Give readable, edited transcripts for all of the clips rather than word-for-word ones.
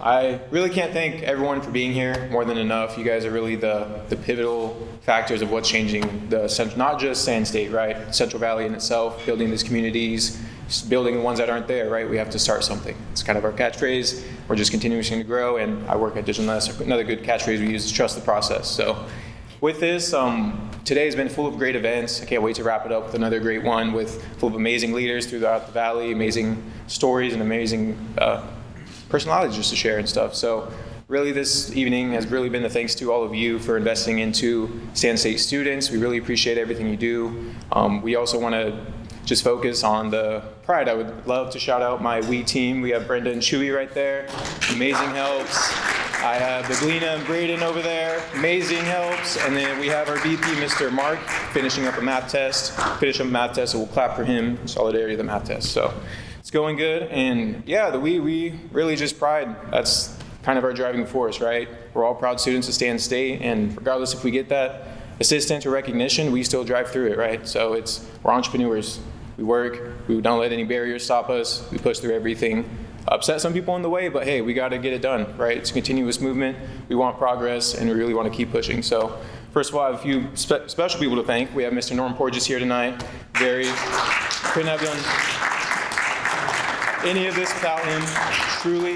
I really can't thank everyone for being here more than enough. You guys are really the pivotal factors of what's changing the central, not just Sand State, right? Central Valley in itself, building these communities, building the ones that aren't there, right? We have to start something. It's kind of our catchphrase. We're just continuing to grow, and I work at Digital Nest. Another good catchphrase we use is trust the process. So with this, today has been full of great events. I can't wait to wrap it up with another great one full of amazing leaders throughout the valley, amazing stories, and amazing personalities just to share and stuff. So really this evening has really been a thanks to all of you for investing into Sand State students. We really appreciate everything you do. We also want to just focus on the pride. I would love to shout out my WEI team. We have Brenda and Chewy right there. Amazing helps. I have the Glena and Braden over there. Amazing helps. And then we have our VP, Mr. Mark, finishing up a math test. So we'll clap for him in solidarity of the math test. So it's going good. And yeah, we really just pride. That's kind of our driving force, right? We're all proud students of Sand State, and regardless if we get that assistance or recognition, we still drive through it, right? So we're entrepreneurs. We work, we don't let any barriers stop us, we push through everything. Upset some people on the way, but hey, we gotta get it done, right? It's a continuous movement, we want progress, and we really wanna keep pushing. So first of all, I have a few special people to thank. We have Mr. Norm Porges here tonight. Couldn't have done any of this without him. Truly,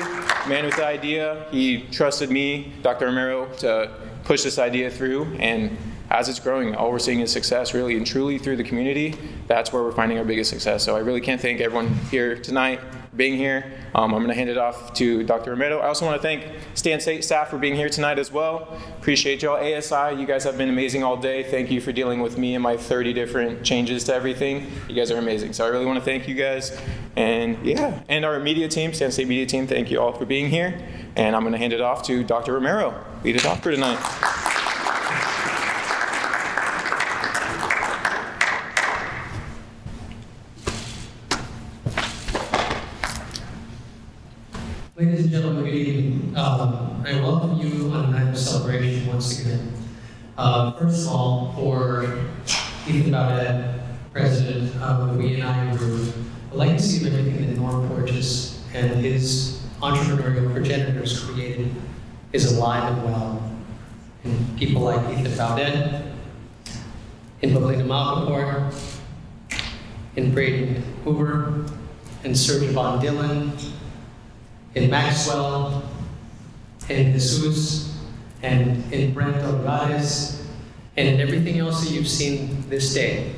man with the idea. He trusted me, Dr. Romero, to push this idea through, and as it's growing, all we're seeing is success, really and truly through the community. That's where we're finding our biggest success. So I really can't thank everyone here tonight for being here. I'm going to hand it off to Dr. Romero. I also want to thank Sand State staff for being here tonight as well. Appreciate y'all. ASI, you guys have been amazing all day. Thank you for dealing with me and my 30 different changes to everything. You guys are amazing. So I really want to thank you guys. And yeah, and our media team, Sand State media team, thank you all for being here. And I'm going to hand it off to Dr. Romero. Lead it off for tonight. Ladies and gentlemen, good evening. I welcome you on a night of celebration once again. First of all, for Ethan Baudet, President of the E&I Group, the legacy of everything that Norm Porges and his entrepreneurial progenitors created is alive and well. And people like Ethan Baudet, in Pablina Malcaport, in Braden Hoover, in Serge Von Dillon, in Maxwell, in Jesus, and in Brent Olivares, and in everything else that you've seen this day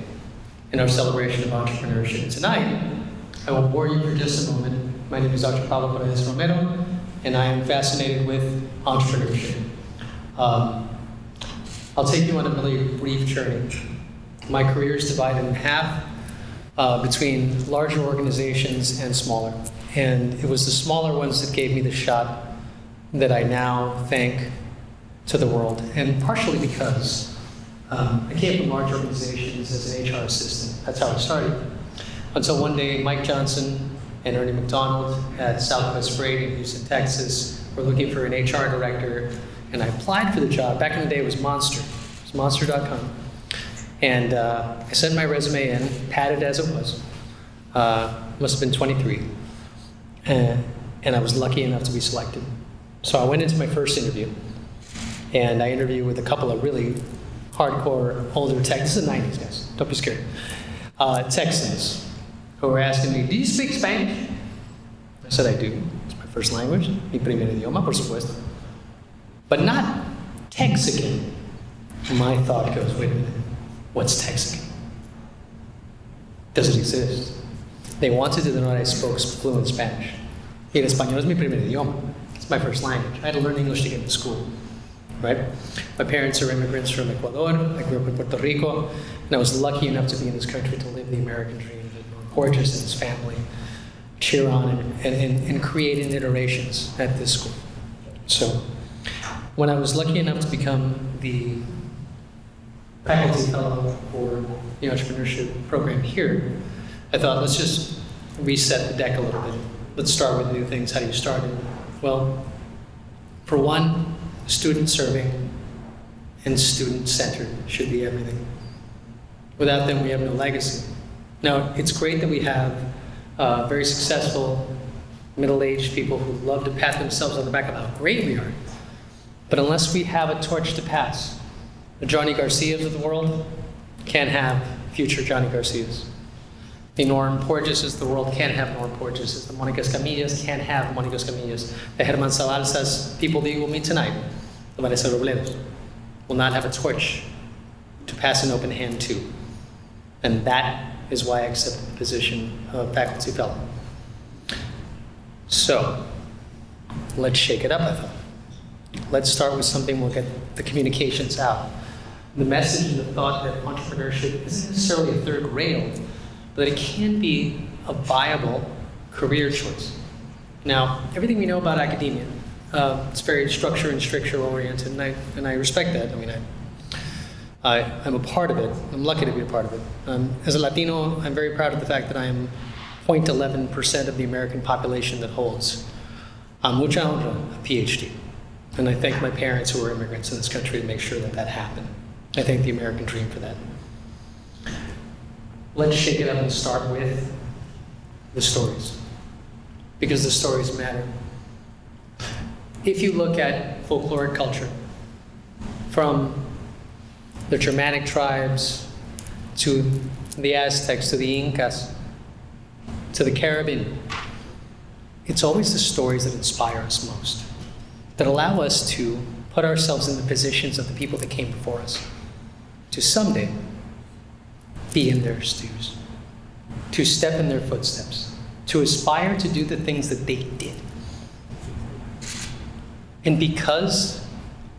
in our celebration of entrepreneurship. Tonight, I will bore you for just a moment. My name is Dr. Pablo Paredes Romero, and I am fascinated with entrepreneurship. I'll take you on a really brief journey. My career is divided in half between larger organizations and smaller. And it was the smaller ones that gave me the shot that I now thank to the world. And partially because I came from large organizations as an HR assistant. That's how I started. Until one day, Mike Johnson and Ernie McDonald at Southwest Freight in Houston, Texas, were looking for an HR director. And I applied for the job. Back in the day, it was Monster. It was monster.com. And I sent my resume in, padded as it was. Must have been 23. And I was lucky enough to be selected. So I went into my first interview, and I interviewed with a couple of really hardcore older tech. This is the 90s, guys. Don't be scared. Texans who were asking me, "Do you speak Spanish?" I said, "I do. It's my first language. Mi primer idioma, por supuesto." But not Texican. My thought goes, wait a minute. What's Texican? Doesn't exist. They wanted to know that I spoke fluent Spanish. Y el español es mi primer idioma. It's my first language. I had to learn English to get to school, right? My parents are immigrants from Ecuador. I grew up in Puerto Rico, and I was lucky enough to be in this country to live the American dream. Norm Porges and his family cheer on and create iterations at this school. So when I was lucky enough to become the faculty fellow for the entrepreneurship program here, I thought, let's just reset the deck a little bit. Let's start with new things. How do you start it? Well, for one, student serving and student centered should be everything. Without them, we have no legacy. Now, it's great that we have very successful middle-aged people who love to pat themselves on the back of how great we are. But unless we have a torch to pass, the Johnny Garcias of the world can't have future Johnny Garcias. The Norm Porgeses of the world can't have Norm Porgeses. The Monica Escamillas can't have Monica Escamillas. The Germán Zabalzas, people that you will meet tonight, the Vanessa Robledos, will not have a torch to pass an open hand to. And that is why I accepted the position of faculty fellow. So, let's shake it up, I thought. Let's start with something, we'll get the communications out. The message and the thought that entrepreneurship isn't necessarily a third rail, but it can be a viable career choice. Now, everything we know about academia, it's very structure and stricture oriented, and I respect that. I mean, I'm a part of it. I'm lucky to be a part of it. As a Latino, I'm very proud of the fact that I am 0.11% of the American population that holds mucha honra, a PhD. And I thank my parents who were immigrants in this country to make sure that that happened. I thank the American dream for that. Let's shake it up and start with the stories, because the stories matter. If you look at folkloric culture, from the Germanic tribes to the Aztecs to the Incas to the Caribbean, it's always the stories that inspire us most, that allow us to put ourselves in the positions of the people that came before us, to someday be in their shoes, to step in their footsteps, to aspire to do the things that they did. And because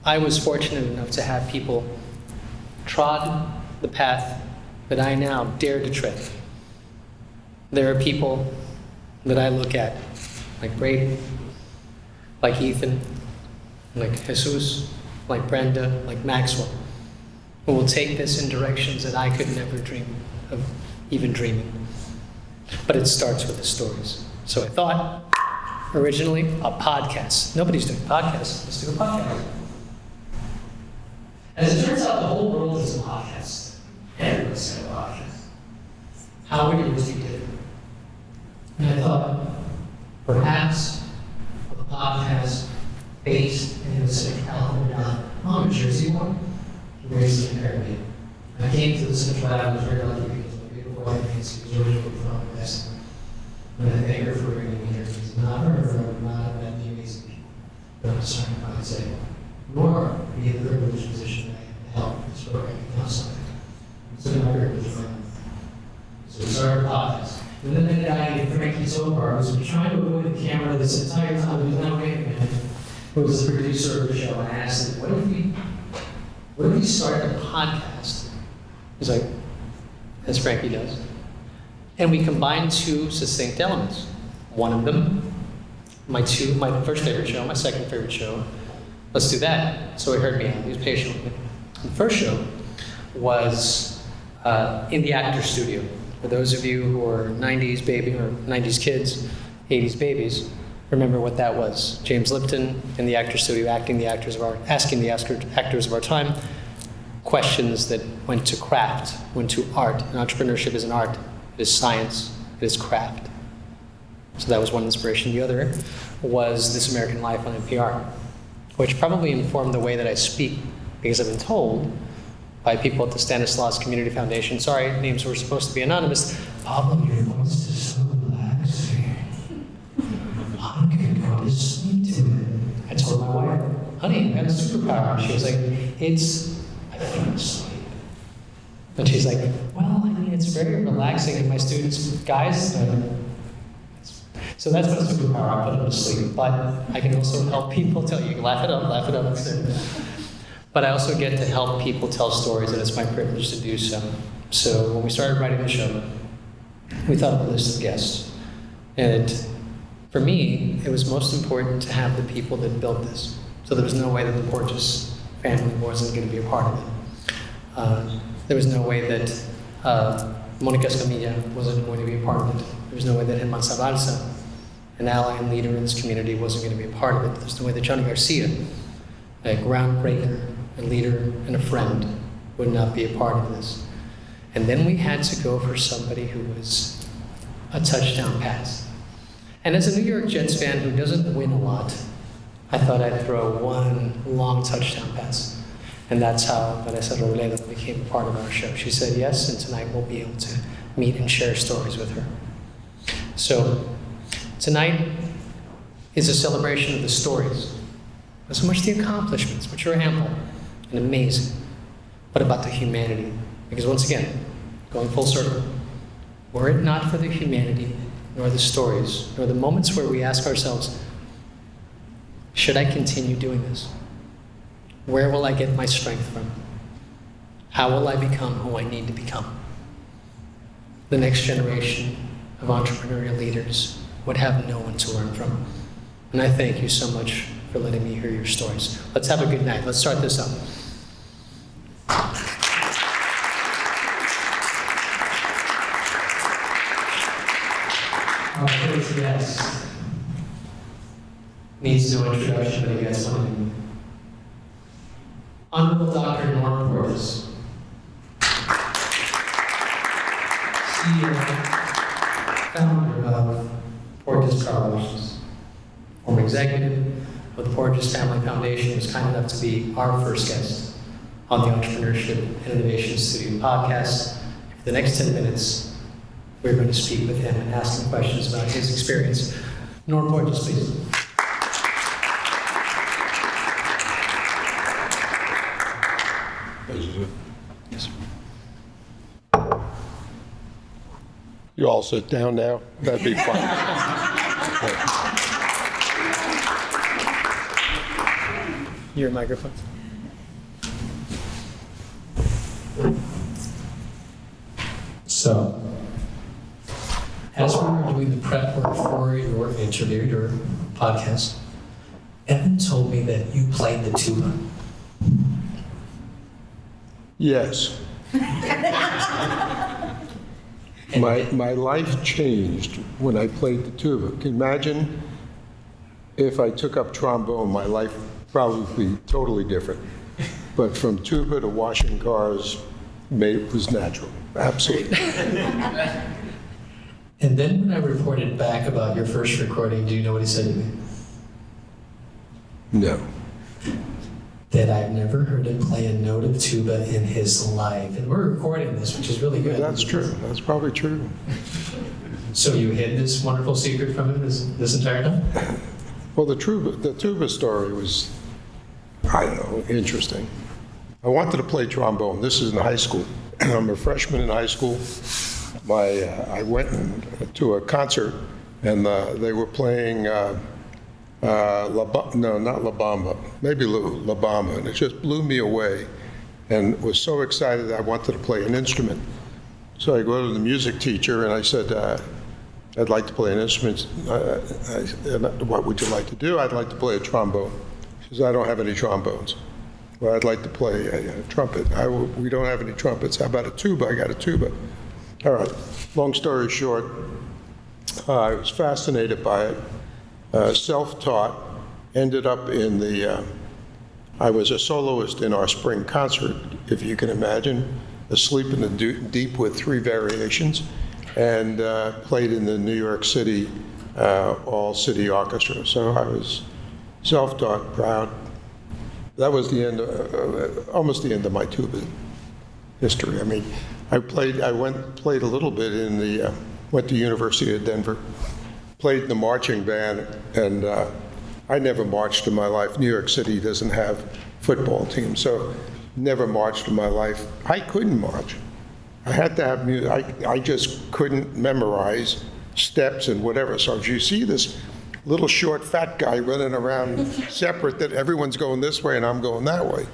I was fortunate enough to have people trod the path that I now dare to tread, there are people that I look at, like Brady, like Ethan, like Jesus, like Brenda, like Maxwell, who will take this in directions that I could never dream of even dreaming. But it starts with the stories. So I thought, originally, a podcast. Nobody's doing podcasts. Let's do a podcast. As it turns out, the whole world is a podcast. Everyone's got a podcast. How would yours be different? And I thought, perhaps a podcast based in the Central California, I'm a Jersey one, raised in the Caribbean. I came to the Central Valley, I was very lucky because my beautiful wife Nancy was originally from the West. And I thank her for bringing me here. Because not her, I would not have met the amazing people that I'm starting to say, nor be in the privileged position that I have to help this program become something. It's an privilege for me. So we started a podcast. And then the guy, Frankie Zobar, was trying to avoid the camera this entire time. He was not waiting, man. Who was the producer of the show, and I asked him, what if we start a podcast? He's like, as Frankie does. And we combine two succinct elements. One of them, my first favorite show, my second favorite show. Let's do that. So he heard me out. He was patient with me. The first show was in the actor studio. For those of you who are 90s baby or 90s kids, 80s babies, remember what that was. James Lipton in the actor studio asking the actors of our time questions that went to craft, went to art. And entrepreneurship is an art. It is science. It is craft. So that was one inspiration. The other was This American Life on NPR, which probably informed the way that I speak, because I've been told by people at the Stanislaus Community Foundation, sorry, names were supposed to be anonymous, Pablo, your voice is so relaxing. I could go to sleep to it. I told my wife, honey, I have a superpower. She was like, I fell asleep. And she's like, well, I mean, it's very relaxing, and my students, guys, so that's my superpower. I'll put them to sleep. But I can also help people tell you, laugh it up. But I also get to help people tell stories, and it's my privilege to do so. So when we started writing the show, we thought of a list of guests. And for me, it was most important to have the people that built this. So there was no way that the Porges family wasn't going to be a part of it. There was no way that Monica Escamilla wasn't going to be a part of it. There was no way that Germán Zabalza, an ally and leader in this community, wasn't going to be a part of it. There's no way that Johnny Garcia, a groundbreaker, a leader, and a friend, would not be a part of this. And then we had to go for somebody who was a touchdown pass. And as a New York Jets fan who doesn't win a lot, I thought I'd throw one long touchdown pass. And that's how Vanessa Robledo became a part of our show. She said yes, and tonight we'll be able to meet and share stories with her. So tonight is a celebration of the stories, not so much the accomplishments, which are ample and amazing, but about the humanity. Because once again, going full circle, were it not for the humanity, nor the stories, nor the moments where we ask ourselves, should I continue doing this? Where will I get my strength from? How will I become who I need to become? The next generation of entrepreneurial leaders would have no one to learn from. And I thank you so much for letting me hear your stories. Let's have a good night. Let's start this up. Our first guest needs no introduction, but he gets one. Honorable Dr. Norm Portis, CEO, founder of Portis Promotions, former executive of the Portis Family Foundation, was kind enough to be our first guest on the Entrepreneurship and Innovation Studio podcast. For the next 10 minutes, we're going to speak with him and ask him questions about his experience. Norm Portis, please. Yes. You all sit down now? That'd be fun. Your microphone. So, as we were doing the prep work for your interview, your podcast, Evan told me that you played the tuba. Yes. My life changed when I played the tuba. Can you imagine if I took up trombone, my life probably would be totally different. But from tuba to washing cars, it was natural. Absolutely. And then when I reported back about your first recording, do you know what he said to me? No. That I've never heard him play a note of tuba in his life. And we're recording this, which is really good. That's true. That's probably true. So you hid this wonderful secret from him this entire time? Well, the tuba story was, I don't know, interesting. I wanted to play trombone. This is in high school. I'm a freshman in high school. I went to a concert, and they were playing La Bamba, maybe La Bamba, and it just blew me away, and was so excited that I wanted to play an instrument. So I go to the music teacher, and I said, I'd like to play an instrument. What would you like to do? I'd like to play a trombone. She says, I don't have any trombones. Well, I'd like to play a trumpet. We don't have any trumpets. How about a tuba? I got a tuba. All right. Long story short, I was fascinated by it. Self-taught, ended up in I was a soloist in our spring concert, if you can imagine, Asleep in the Deep with 3 variations, and played in the New York City all-city orchestra. So I was self-taught, proud. That was the end, almost the end of my tuba history. I mean, I played a little bit went to University of Denver, played in the marching band, and I never marched in my life. New York City doesn't have football teams, so never marched in my life. I couldn't march. I had to have music. I just couldn't memorize steps and whatever. So if you see this little short fat guy running around separate, that everyone's going this way and I'm going that way.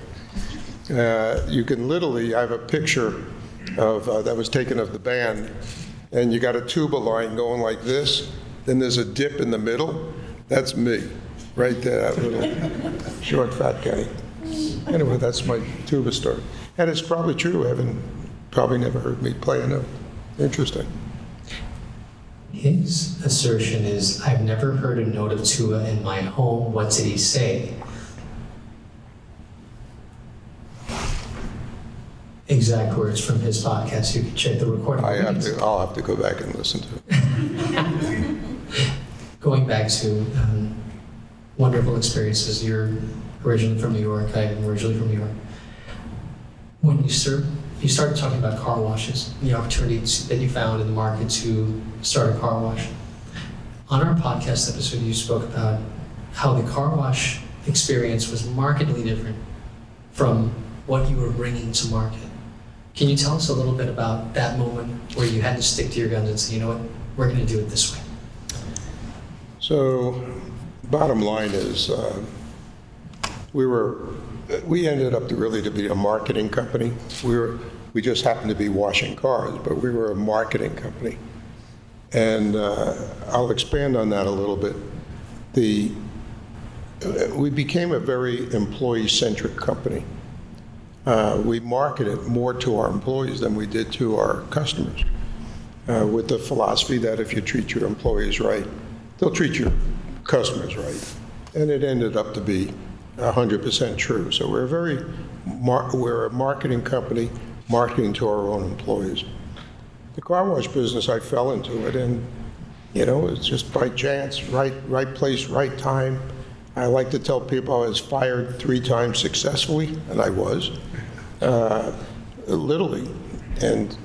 You can literally, I have a picture of that was taken of the band, and you got a tuba line going like this, then there's a dip in the middle. That's me, right there, that little short fat guy. Anyway, that's my tuba story. And it's probably true, Evan probably never heard me play a note. Interesting. His assertion is, I've never heard a note of tuba in my home. What did he say? Exact words from his podcast. You can check the recording. I'll have to go back and listen to it. going back to wonderful experiences. You're originally from New York. I am originally from New York. When you started talking about car washes, the opportunities that you found in the market to start a car wash. On our podcast episode, you spoke about how the car wash experience was markedly different from what you were bringing to market. Can you tell us a little bit about that moment where you had to stick to your guns and say, you know what, we're going to do it this way? So, bottom line is, we ended up to be a marketing company. We just happened to be washing cars, but we were a marketing company. And I'll expand on that a little bit. We became a very employee-centric company. We marketed more to our employees than we did to our customers, with the philosophy that if you treat your employees right, they'll treat your customers right. And it ended up to be 100% true. So we're a marketing company, marketing to our own employees. The car wash business, I fell into it, and it's just by chance, right place, right time. I like to tell people I was fired 3 times successfully, and I was, literally. And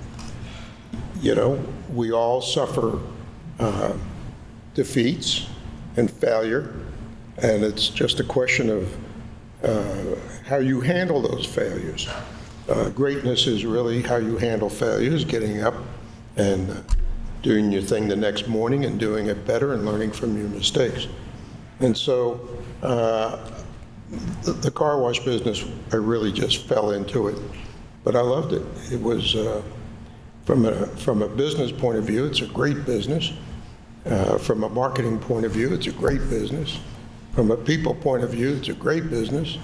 we all suffer defeats and failure, and it's just a question of how you handle those failures. Greatness is really how you handle failures, getting up and doing your thing the next morning and doing it better and learning from your mistakes. And so the car wash business, I really just fell into it, but I loved it. It was, from a business point of view, it's a great business. From a marketing point of view, it's a great business. From a people point of view, it's a great business.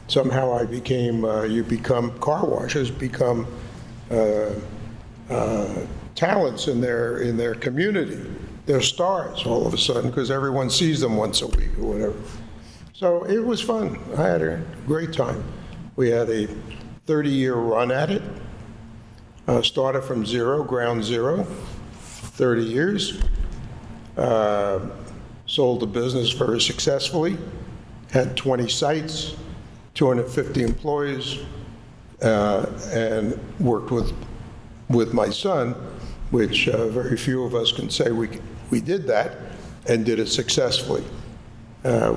Somehow car washers become talents in their community. They're stars all of a sudden because everyone sees them once a week or whatever. So it was fun. I had a great time. We had a 30-year run at it. Started from ground zero, 30 years. Sold the business very successfully. Had 20 sites, 250 employees, and worked with my son, which very few of us can say we did that and did it successfully.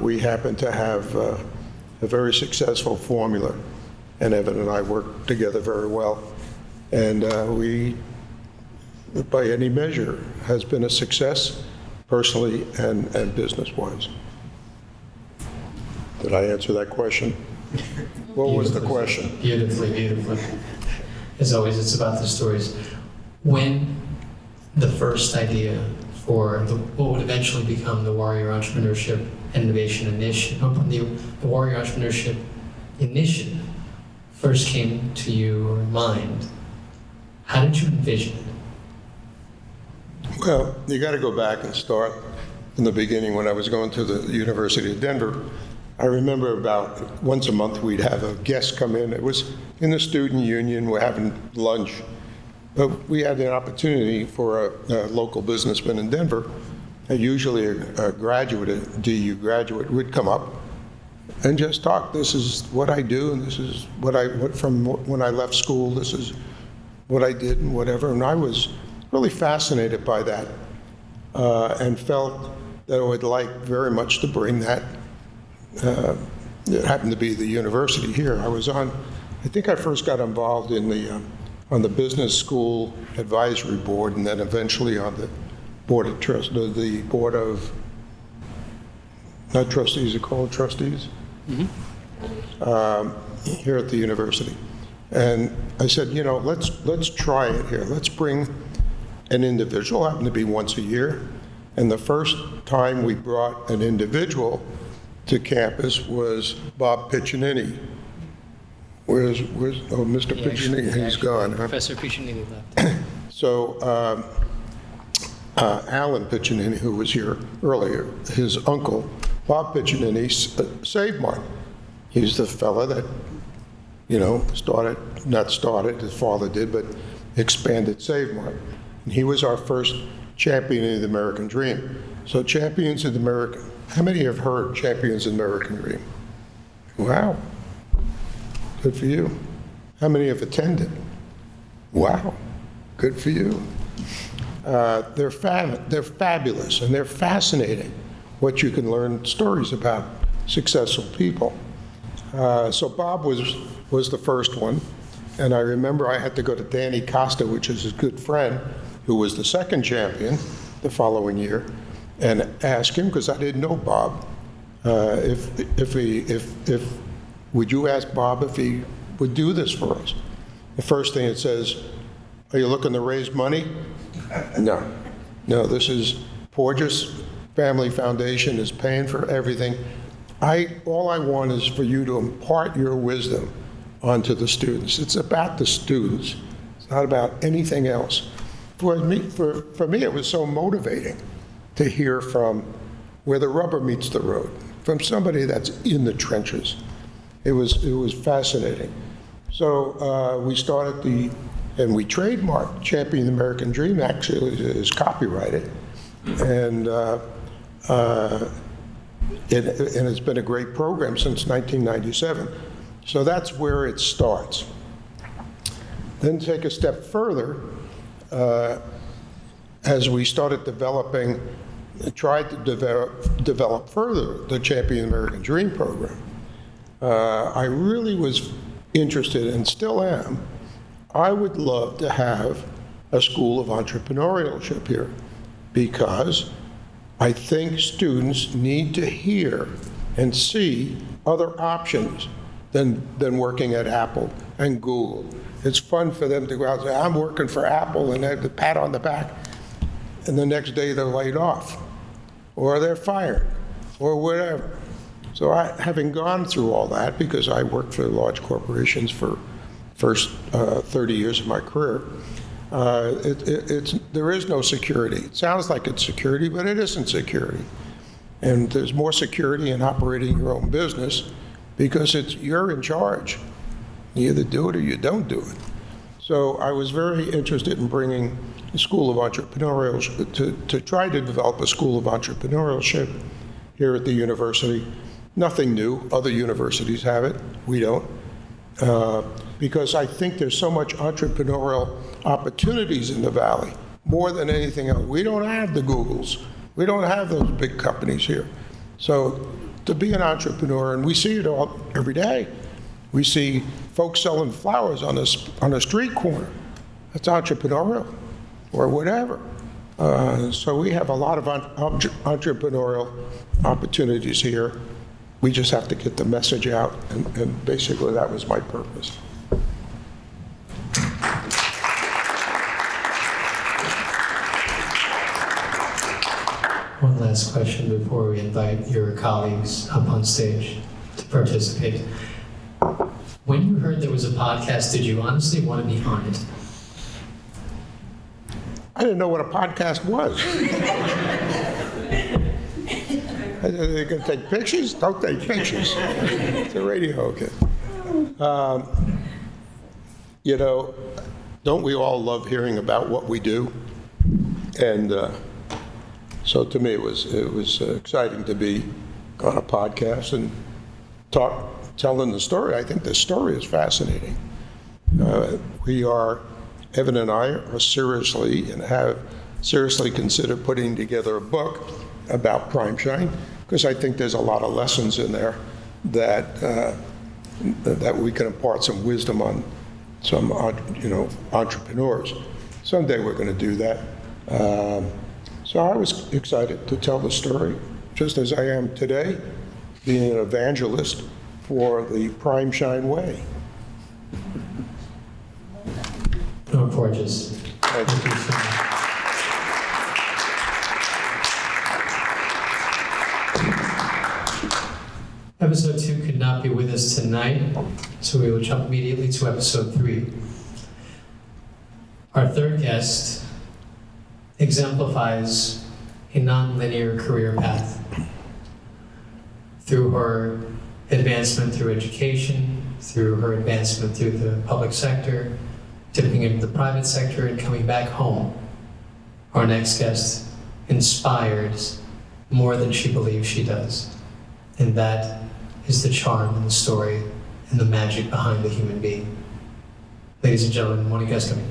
We happen to have a very successful formula, and Evan and I work together very well. And we, by any measure, has been a success personally and business-wise. Did I answer that question? What was the question? Beautifully. As always, it's about the stories. When the first idea for what would eventually become the Warrior Entrepreneurship and Innovation Initiative, the Warrior Entrepreneurship Initiative first came to your mind, how did you envision it? Well, you got to go back and start in the beginning when I was going to the University of Denver. I remember about once a month we'd have a guest come in. It was in the student union. We're having lunch. But we had the opportunity for a local businessman in Denver, usually a graduate, a DU graduate, would come up and just talk. This is what I do, and this is from when I left school, this is what I did and whatever. And I was really fascinated by that and felt that I would like very much to bring that. It happened to be the university here. I think I first got involved in on the business school advisory board, and then eventually on the board of not trustees, they're called trustees, here at the university. And I said, let's try it here. Let's bring an individual, happened to be once a year. And the first time we brought an individual to campus was Bob Piccinini. Where's Mr. Piccinini? He's gone. Huh? Professor Piccinini left. So Alan Piccinini, who was here earlier, his uncle, Bob Piccinini, saved Mart. He's the fella that, not started, his father did, but expanded Save Mart. And he was our first champion of the American dream. So Champions of the American, how many have heard Champions of the American Dream? Wow. Good for you. How many have attended? Wow. Good for you. They're fabulous and they're fascinating, what you can learn stories about successful people. So Bob was the first one, and I remember I had to go to Danny Costa, which is his good friend, who was the second champion the following year, and ask him, because I didn't know Bob, would you ask Bob if he would do this for us? The first thing it says, are you looking to raise money? No, this is Porges Family Foundation is paying for everything. All I want is for you to impart your wisdom onto the students. It's about the students. It's not about anything else. For me, it was so motivating to hear from where the rubber meets the road, from somebody that's in the trenches. It was fascinating. So we started and we trademarked Champion the American Dream. Actually, it is copyrighted, and it's been a great program since 1997. So that's where it starts. Then take a step further, as we started tried to develop further the Champion American Dream program. I really was interested, and still am, I would love to have a school of entrepreneurship here, because I think students need to hear and see other options than working at Apple and Google. It's fun for them to go out and say, I'm working for Apple, and they have the pat on the back, and the next day they're laid off, or they're fired, or whatever. So having gone through all that, because I worked for large corporations for first 30 years of my career, there is no security. It sounds like it's security, but it isn't security. And there's more security in operating your own business, because you're in charge. You either do it or you don't do it. So I was very interested in bringing the School of Entrepreneurship, to try to develop a School of Entrepreneurship here at the university. Nothing new. Other universities have it. We don't. Because I think there's so much entrepreneurial opportunities in the Valley, more than anything else. We don't have the Googles. We don't have those big companies here. So to be an entrepreneur, and we see it all every day. We see folks selling flowers on a street corner. That's entrepreneurial, or whatever. So we have a lot of entrepreneurial opportunities here. We just have to get the message out, and basically that was my purpose. One last question before we invite your colleagues up on stage to participate. When you heard there was a podcast, did you honestly want to be on it? I didn't know what a podcast was. They're going to take pictures? Don't take pictures. It's a radio, okay. Don't we all love hearing about what we do? And so to me, it was exciting to be on a podcast and telling the story. I think the story is fascinating. Evan and I are seriously and have seriously considered putting together a book about Prime Shine, because I think there's a lot of lessons in there that we can impart some wisdom on some entrepreneurs. Someday we're going to do that. So I was excited to tell the story, just as I am today, being an evangelist for the Prime Shine way. Porges. Thank Thank you so much. Episode 2 could not be with us tonight, so we will jump immediately to episode 3. Our third guest exemplifies a non-linear career path. Through her advancement through education, through her advancement through the public sector, dipping into the private sector and coming back home, our next guest inspires more than she believes she does. And that is the charm and the story and the magic behind the human being. Ladies and gentlemen, Monica Escamilla.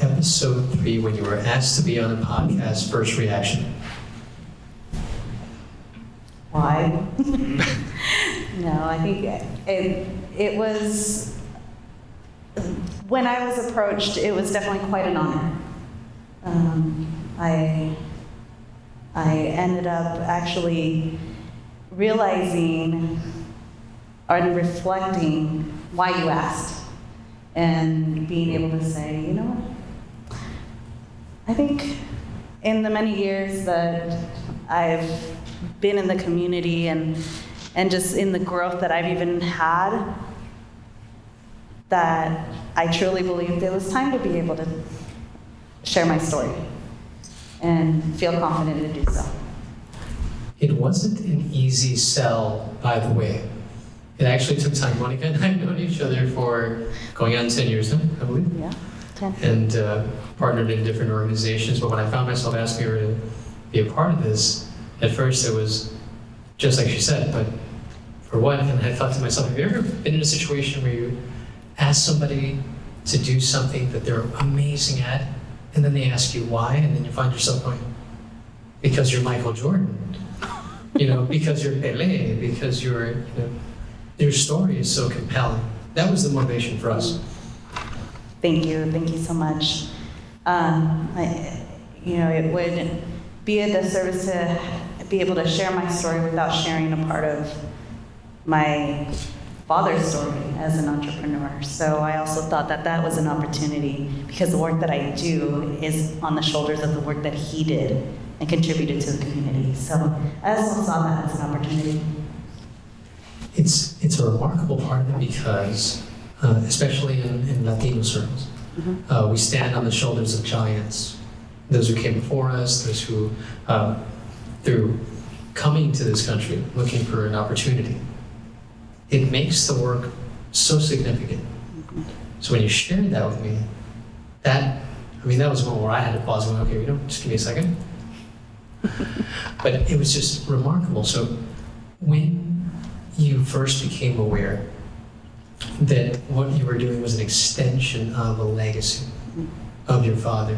Episode 3, when you were asked to be on a podcast, first reaction. Why? No, I think it was, when I was approached, it was definitely quite an honor. I ended up actually realizing and reflecting why you asked, and being able to say, you know what, I think in the many years that I've been in the community and just in the growth that I've even had, that I truly believed it was time to be able to share my story and feel confident to do so. It wasn't an easy sell, by the way. It actually took time. Monica and I have known each other for going on 10 years now, I believe. Yeah, 10. And partnered in different organizations. But when I found myself asking her to be a part of this, at first it was just like she said, but for what? And I thought to myself, have you ever been in a situation where you ask somebody to do something that they're amazing at, and then they ask you why, and then you find yourself going, because you're Michael Jordan, because you're Pelé, because your story is so compelling. That was the motivation for us. Thank you so much. It would be a disservice to be able to share my story without sharing a part of my father's story as an entrepreneur. So I also thought that was an opportunity, because the work that I do is on the shoulders of the work that he did and contributed to the community. So I also saw that as an opportunity. It's a remarkable part of it because, especially in Latino circles, we stand on the shoulders of giants. Those who came before us, those who, through coming to this country, looking for an opportunity. It makes the work so significant. So when you shared that with me, that was one where I had to pause and go, okay, just give me a second. But it was just remarkable. So when you first became aware that what you were doing was an extension of a legacy of your father,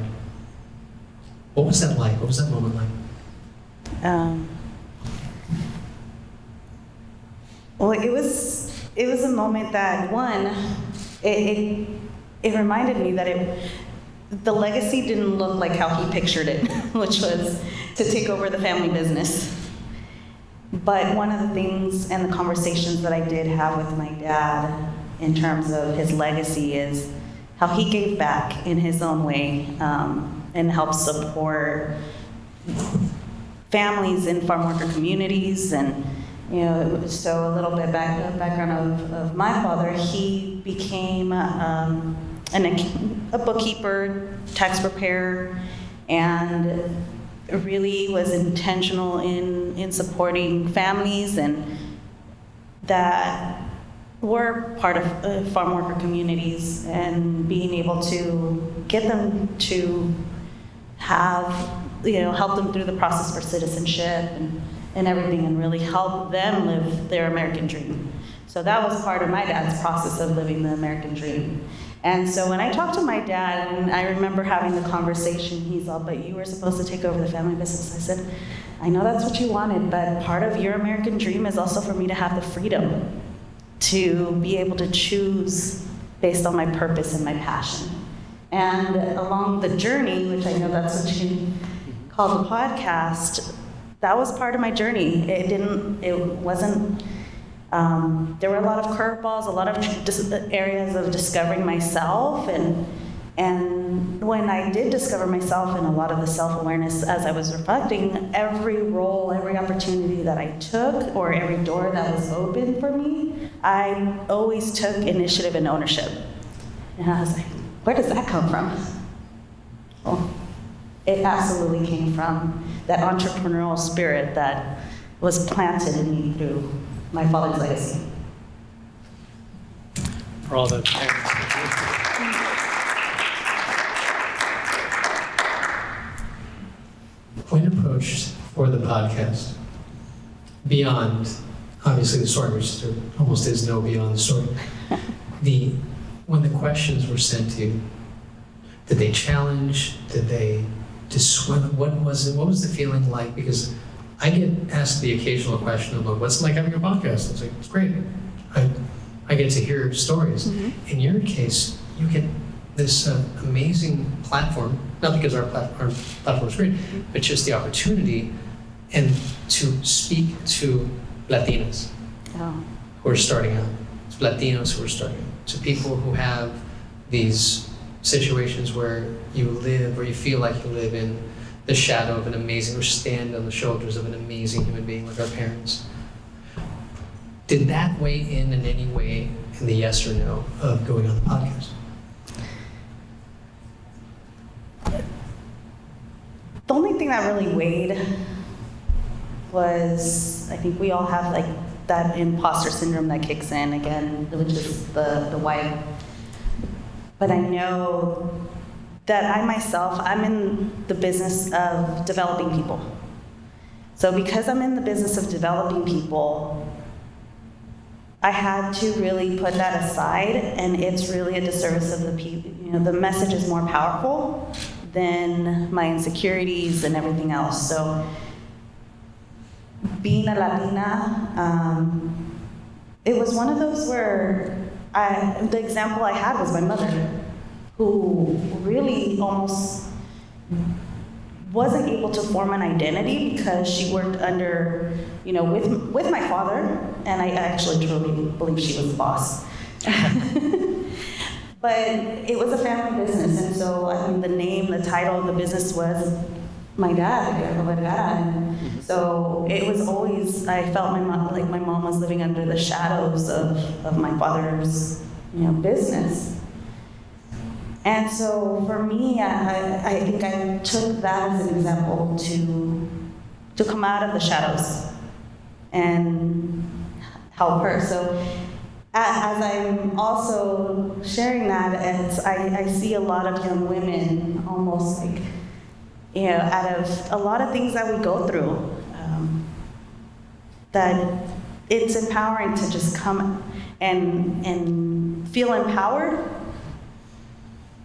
what was that like? What was that moment like? Well, it was a moment that, one, it reminded me that the legacy didn't look like how he pictured it, which was to take over the family business. But one of the things and the conversations that I did have with my dad in terms of his legacy is how he gave back in his own way, and helped support families in farm worker communities. And so a little bit background of my father. He became a bookkeeper, tax preparer, and really was intentional in supporting families and that were part of farm worker communities, and being able to get them to have, help them through the process for citizenship and everything, and really help them live their American dream. So that was part of my dad's process of living the American dream. And so when I talked to my dad, and I remember having the conversation, he's all, but you were supposed to take over the family business. I said, I know that's what you wanted, but part of your American dream is also for me to have the freedom to be able to choose based on my purpose and my passion. And along the journey, which I know that's what you call the podcast, that was part of my journey. It wasn't, there were a lot of curveballs, a lot of areas of discovering myself, and when I did discover myself and a lot of the self-awareness as I was reflecting, every role, every opportunity that I took, or every door that was open for me, I always took initiative and ownership. And I was like, where does that come from? Well, it absolutely came from that entrepreneurial spirit that was planted in me through my father's legacy. For all the parents. When approached for the podcast, beyond obviously the story, which there almost is no beyond the story, when the questions were sent to you, did they challenge? Did they dissuade? What was it? What was the feeling like? Because I get asked the occasional question about what's it like having a podcast. I was like, it's great. I get to hear stories. Mm-hmm. In your case, you get this amazing platform, not because our platform is great, but just the opportunity and to speak to Latinas Oh. who are starting out, to Latinos who are starting out, to people who have these situations where you live or you feel like you live in the shadow of an amazing, or stand on the shoulders of an amazing human being like our parents. Did that weigh in any way in the yes or no of going on the podcast? The only thing that really weighed was, I think we all have like that imposter syndrome that kicks in again, which is the wife. But I know that I'm in the business of developing people. So because I'm in the business of developing people, I had to really put that aside, and it's really a disservice of the people. You know, the message is more powerful than my insecurities and everything else. So being a Latina, it was one of those where the example I had was my mother, who really almost wasn't able to form an identity because she worked under, with my father, and I actually truly believe she was the boss. But it was a family business, and so the name, the title of the business was my dad, and so it was always, I felt my mom was living under the shadows of my father's, business. And so for me, I think I took that as an example to come out of the shadows and help her. So as I'm also sharing that, I see a lot of young women almost like, out of a lot of things that we go through, that it's empowering to just come and feel empowered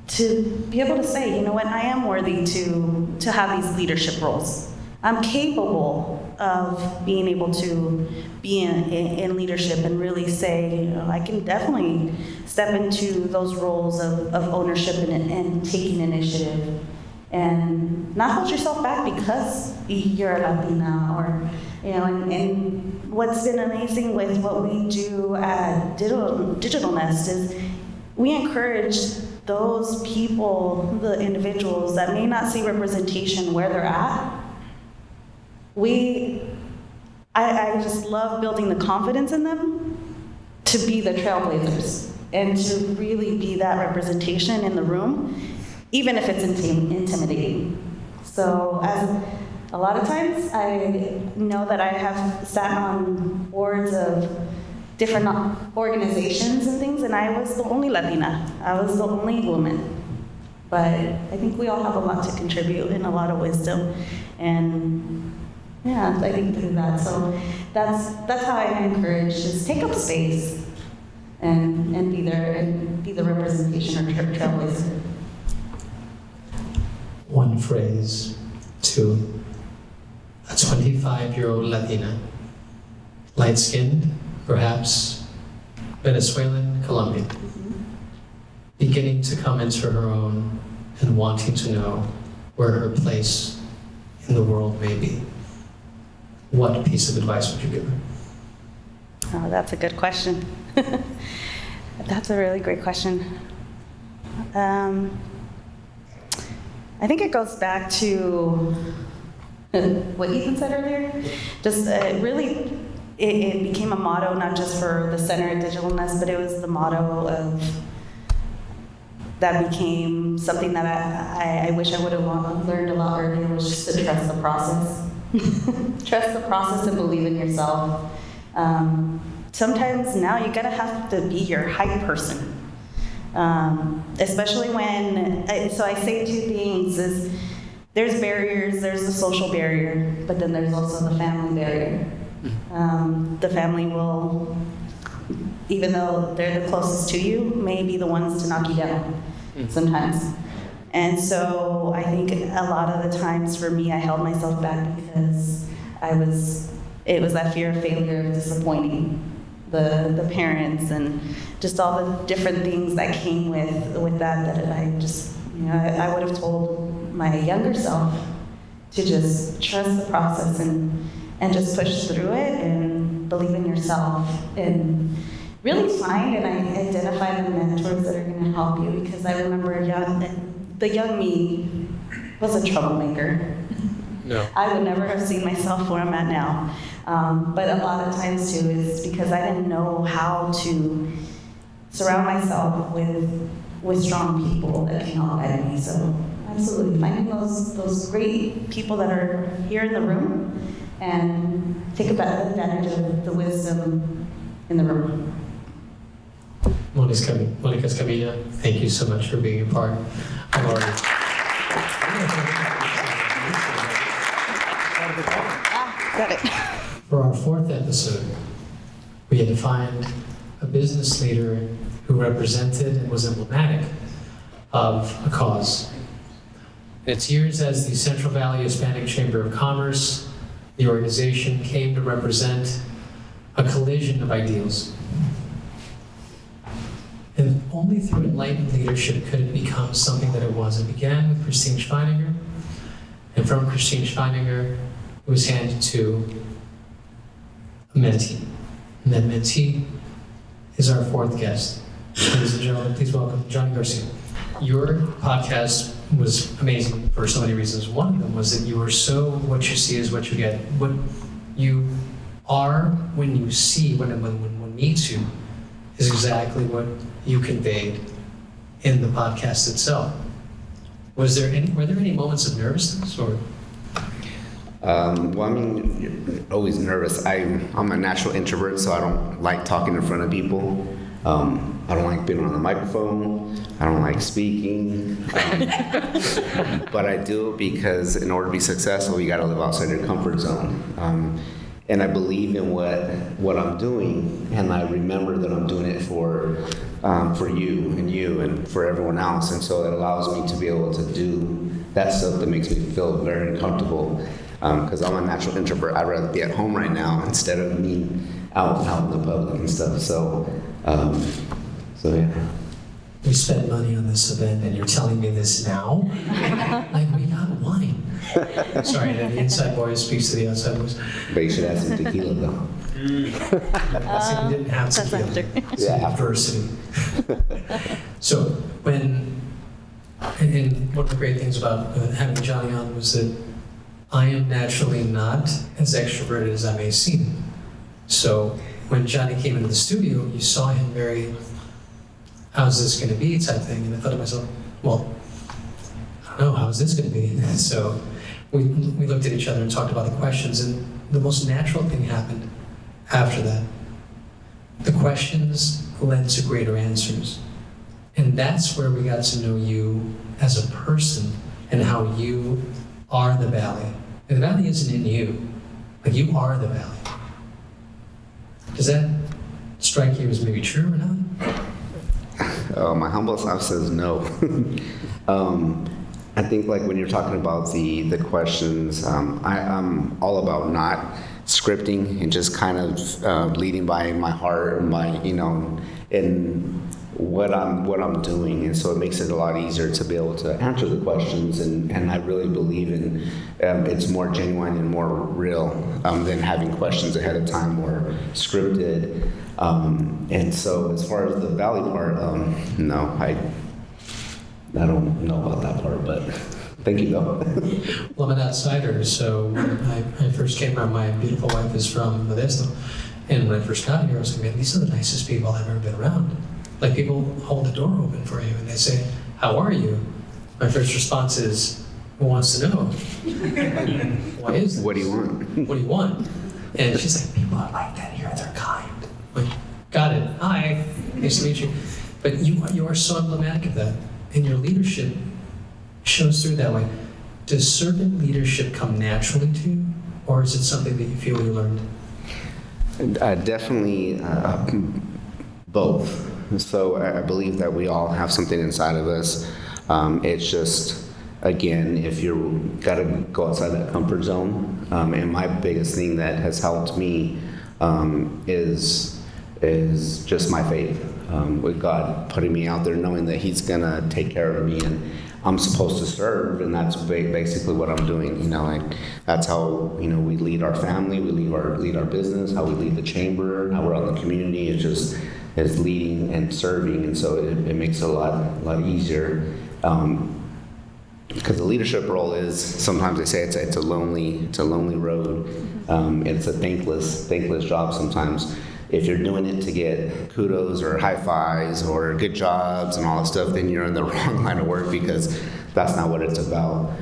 to be able to say, you know what, I am worthy to have these leadership roles. I'm capable of being able to be in leadership and really say, I can definitely step into those roles of ownership and taking initiative, and not hold yourself back because you're a Latina, or, and what's been amazing with what we do at Digital Nest is we encourage those people, the individuals that may not see representation where they're at. I just love building the confidence in them to be the trailblazers and to really be that representation in the room, even if it's intimidating. So a lot of times I know that I have sat on boards of different organizations and things, and I was the only Latina. I was the only woman. But I think we all have a lot to contribute and a lot of wisdom. And yeah, I think through that. So that's how I encourage, just take up space and be there and be the representation or trailblazer. One phrase to a 25-year-old Latina, light-skinned, perhaps Venezuelan, Colombian, beginning to come into her own and wanting to know where her place in the world may be. What piece of advice would you give her? Oh, that's a good question. That's a really great question. I think it goes back to what Ethan said earlier. Just really, it became a motto, not just for the center at Digital Nest, but it was the motto of, that became something that I wish I would have learned a lot earlier, was just to trust the process. Trust the process and believe in yourself. Sometimes now you gotta have to be your hype person. Especially when, so I say two things, is there's barriers, there's the social barrier, but then there's also the family barrier. The family will, even though they're the closest to you, may be the ones to knock you down sometimes. And so I think a lot of the times for me, I held myself back because it was that fear of failure, of disappointing the parents, and just all the different things that came with that I just, I would have told my younger self to just trust the process and just push through it and believe in yourself and really find and identify the mentors that are going to help you, because I remember the young me was a troublemaker. No. I would never have seen myself where I'm at now. But a lot of times too is because I didn't know how to surround myself with strong people that can help guide me. So absolutely finding those great people that are here in the room and take advantage of the wisdom in the room. Monica Escamilla, thank you so much for being a part of our... Got it. For our fourth episode, we had to find a business leader who represented and was emblematic of a cause. In its years as the Central Valley Hispanic Chamber of Commerce, the organization came to represent a collision of ideals. And only through enlightened leadership could it become something that it was. It began with Christine Schweininger, and from Christine Schweininger, it was handed to a mentee. And that mentee is our fourth guest. Ladies and gentlemen, please welcome Johnny Garcia. Your podcast was amazing for so many reasons. One of them was that you were so what you see is what you get. What you are when you see, when one meets you, is exactly what you conveyed in the podcast itself. Were there any moments of nervousness or? Well, I mean, always nervous. I'm a natural introvert, so I don't like talking in front of people. I don't like being on the microphone. I don't like speaking. But I do it because in order to be successful, you got to live outside your comfort zone. And I believe in what I'm doing, and I remember that I'm doing it for you and for everyone else. And so it allows me to be able to do that stuff that makes me feel very uncomfortable. Because I'm a natural introvert. I'd rather be at home right now instead of me out in the public and stuff. So yeah. We spent money on this event, and you're telling me this now? Like, we got wine. Sorry, the inside voice speaks to the outside voice. But you should have some tequila though. See, we didn't have That's to after. It's Yeah. adversity. So and one of the great things about having Johnny on was that I am naturally not as extroverted as I may seem. So when Johnny came into the studio, you saw him very, how's this going to be type thing. And I thought to myself, well, I don't know, how's this going to be? So we looked at each other and talked about the questions, and the most natural thing happened after that. The questions led to greater answers. And that's where we got to know you as a person and how you are the valley. And the valley isn't in you, but you are the valley. Does that strike you as maybe true or not? My humble self says no. I think like when you're talking about the questions, I'm all about not scripting and just kind of leading by my heart and my, and what I'm doing, and so it makes it a lot easier to be able to answer the questions, and I really believe in it's more genuine and more real than having questions ahead of time or scripted. And so as far as the valley part, no, I don't know about that part, but thank you though. Well, I'm an outsider, so when I first came around, my beautiful wife is from Modesto, and when I first got here, I was like, man, these are the nicest people I've ever been around. Like, people hold the door open for you and they say, how are you? My first response is, who wants to know? Why is this? What do you want? What do you want? And she's like, people are like that here, they're kind. I'm like, got it, hi, nice to meet you. But you are so emblematic of that, and your leadership shows through that way. Does servant leadership come naturally to you, or is it something that you feel you learned? Definitely both. So I believe that we all have something inside of us. It's just, again, if you got to go outside that comfort zone. And my biggest thing that has helped me is just my faith with God putting me out there, knowing that He's gonna take care of me, and I'm supposed to serve, and that's basically what I'm doing. You know, like that's how we lead our family, we lead our business, how we lead the chamber, how we're out in the community. It's just is leading and serving, and so it makes it a lot easier. Because the leadership role is, sometimes they say it's a lonely road. It's a thankless job sometimes. If you're doing it to get kudos or high fives or good jobs and all that stuff, then you're in the wrong line of work, because that's not what it's about.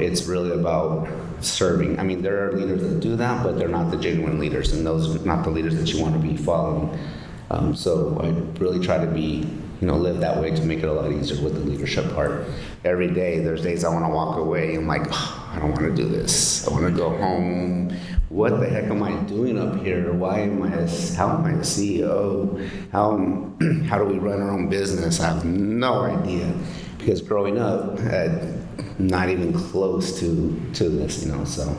It's really about serving. I mean, there are leaders that do that, but they're not the genuine leaders, and those are not the leaders that you want to be following. So I really try to be, live that way to make it a lot easier with the leadership part. Every day, there's days I want to walk away. I'm like, oh, I don't want to do this. I want to go home. What the heck am I doing up here? How am I a CEO? How do we run our own business? I have no idea. Because growing up, not even close to this, so.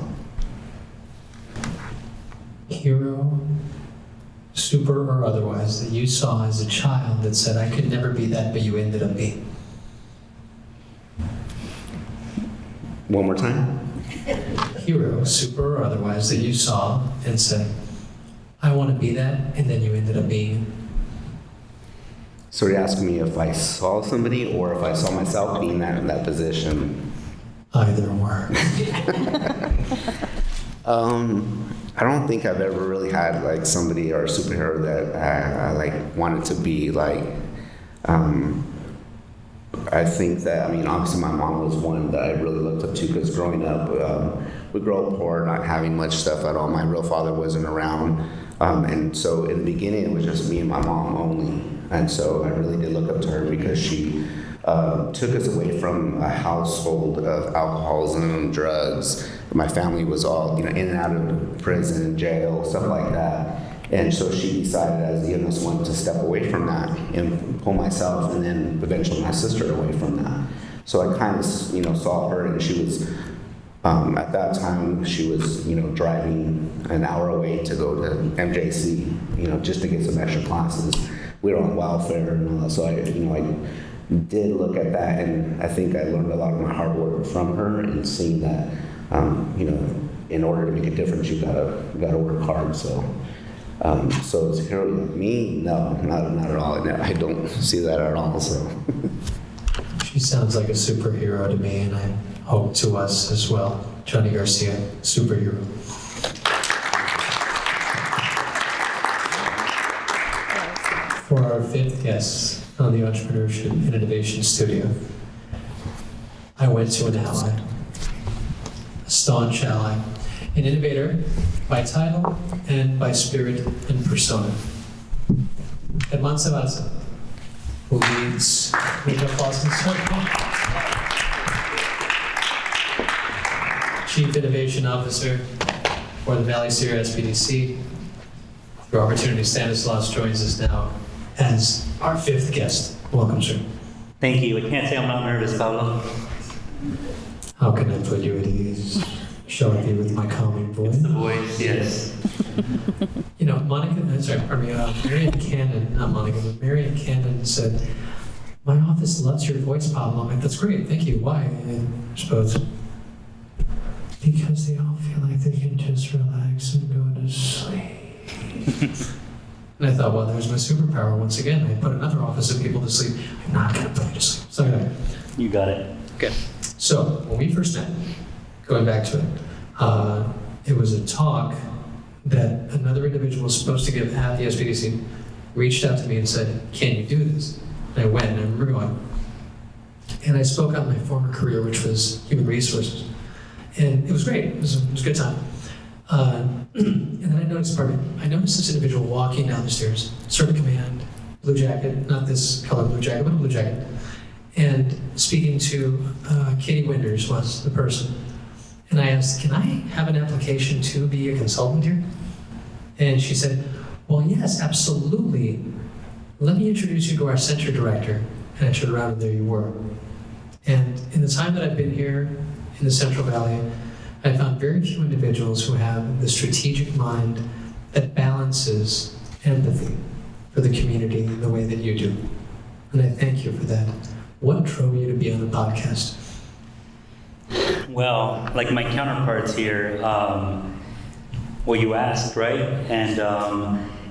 Hero, super or otherwise, that you saw as a child that said, I could never be that, but you ended up being? One more time. Hero, super or otherwise, that you saw and said, I want to be that, and then you ended up being? So you're asking me if I saw somebody or if I saw myself being in that position? Either or. I don't think I've ever really had like somebody or a superhero that I like wanted to be like. I think that, obviously my mom was one that I really looked up to, because growing up, we grew up poor, not having much stuff at all. My real father wasn't around. And so in the beginning, it was just me and my mom only. And so I really did look up to her, because she took us away from a household of alcoholism, drugs. My family was all, in and out of prison, jail, stuff like that. And so she decided as the youngest one to step away from that and pull myself and then eventually my sister away from that. So I kind of, saw her, and she was, at that time, she was, driving an hour away to go to MJC, just to get some extra classes. We were on welfare and all that. So I did look at that, and I think I learned a lot of my hard work from her, and seeing that, in order to make a difference, you gotta work hard. So is a hero like me? No, not at all. No, I don't see that at all. So She sounds like a superhero to me, and I hope to us as well. Johnny Garcia, superhero. For our fifth guest on the Entrepreneurship and Innovation Studio, I went to an ally, a staunch ally, an innovator by title and by spirit and persona. Herman Sabaza, who leads Media Boston Circle, Chief Innovation Officer for the Valley Sierra SBDC. Your opportunity Stanislaus joins us now as our fifth guest. Welcome, sir. Thank you. I can't say I'm not nervous, Pablo. How can I put you at ease? Showing you with my calming voice. The voice, yes. Marion Cannon, not Monica, but Marion Cannon said, my office loves your voice, Pablo. I'm like, that's great, thank you. Why? I suppose because they all feel like they can just relax and go to sleep. And I thought, well, there's my superpower once again. I put another office of people to sleep. I'm not going to put you to sleep. Sorry. You got it. Okay. So when we first met, going back to it, it was a talk that another individual was supposed to give at the SBDC, reached out to me and said, can you do this? And I went, and I remember going. And I spoke out my former career, which was human resources. And it was great. It was a good time. And then I noticed this individual walking down the stairs, sergeant command, blue jacket, not this color blue jacket, but a blue jacket. And speaking to Katie Winders was the person. And I asked, can I have an application to be a consultant here? And she said, well, yes, absolutely. Let me introduce you to our center director. And I turned around and there you were. And in the time that I've been here in the Central Valley, I found very few individuals who have the strategic mind that balances empathy for the community the way that you do. And I thank you for that. What drove you to be on the podcast? Well, like my counterparts here, well, you asked, right? And,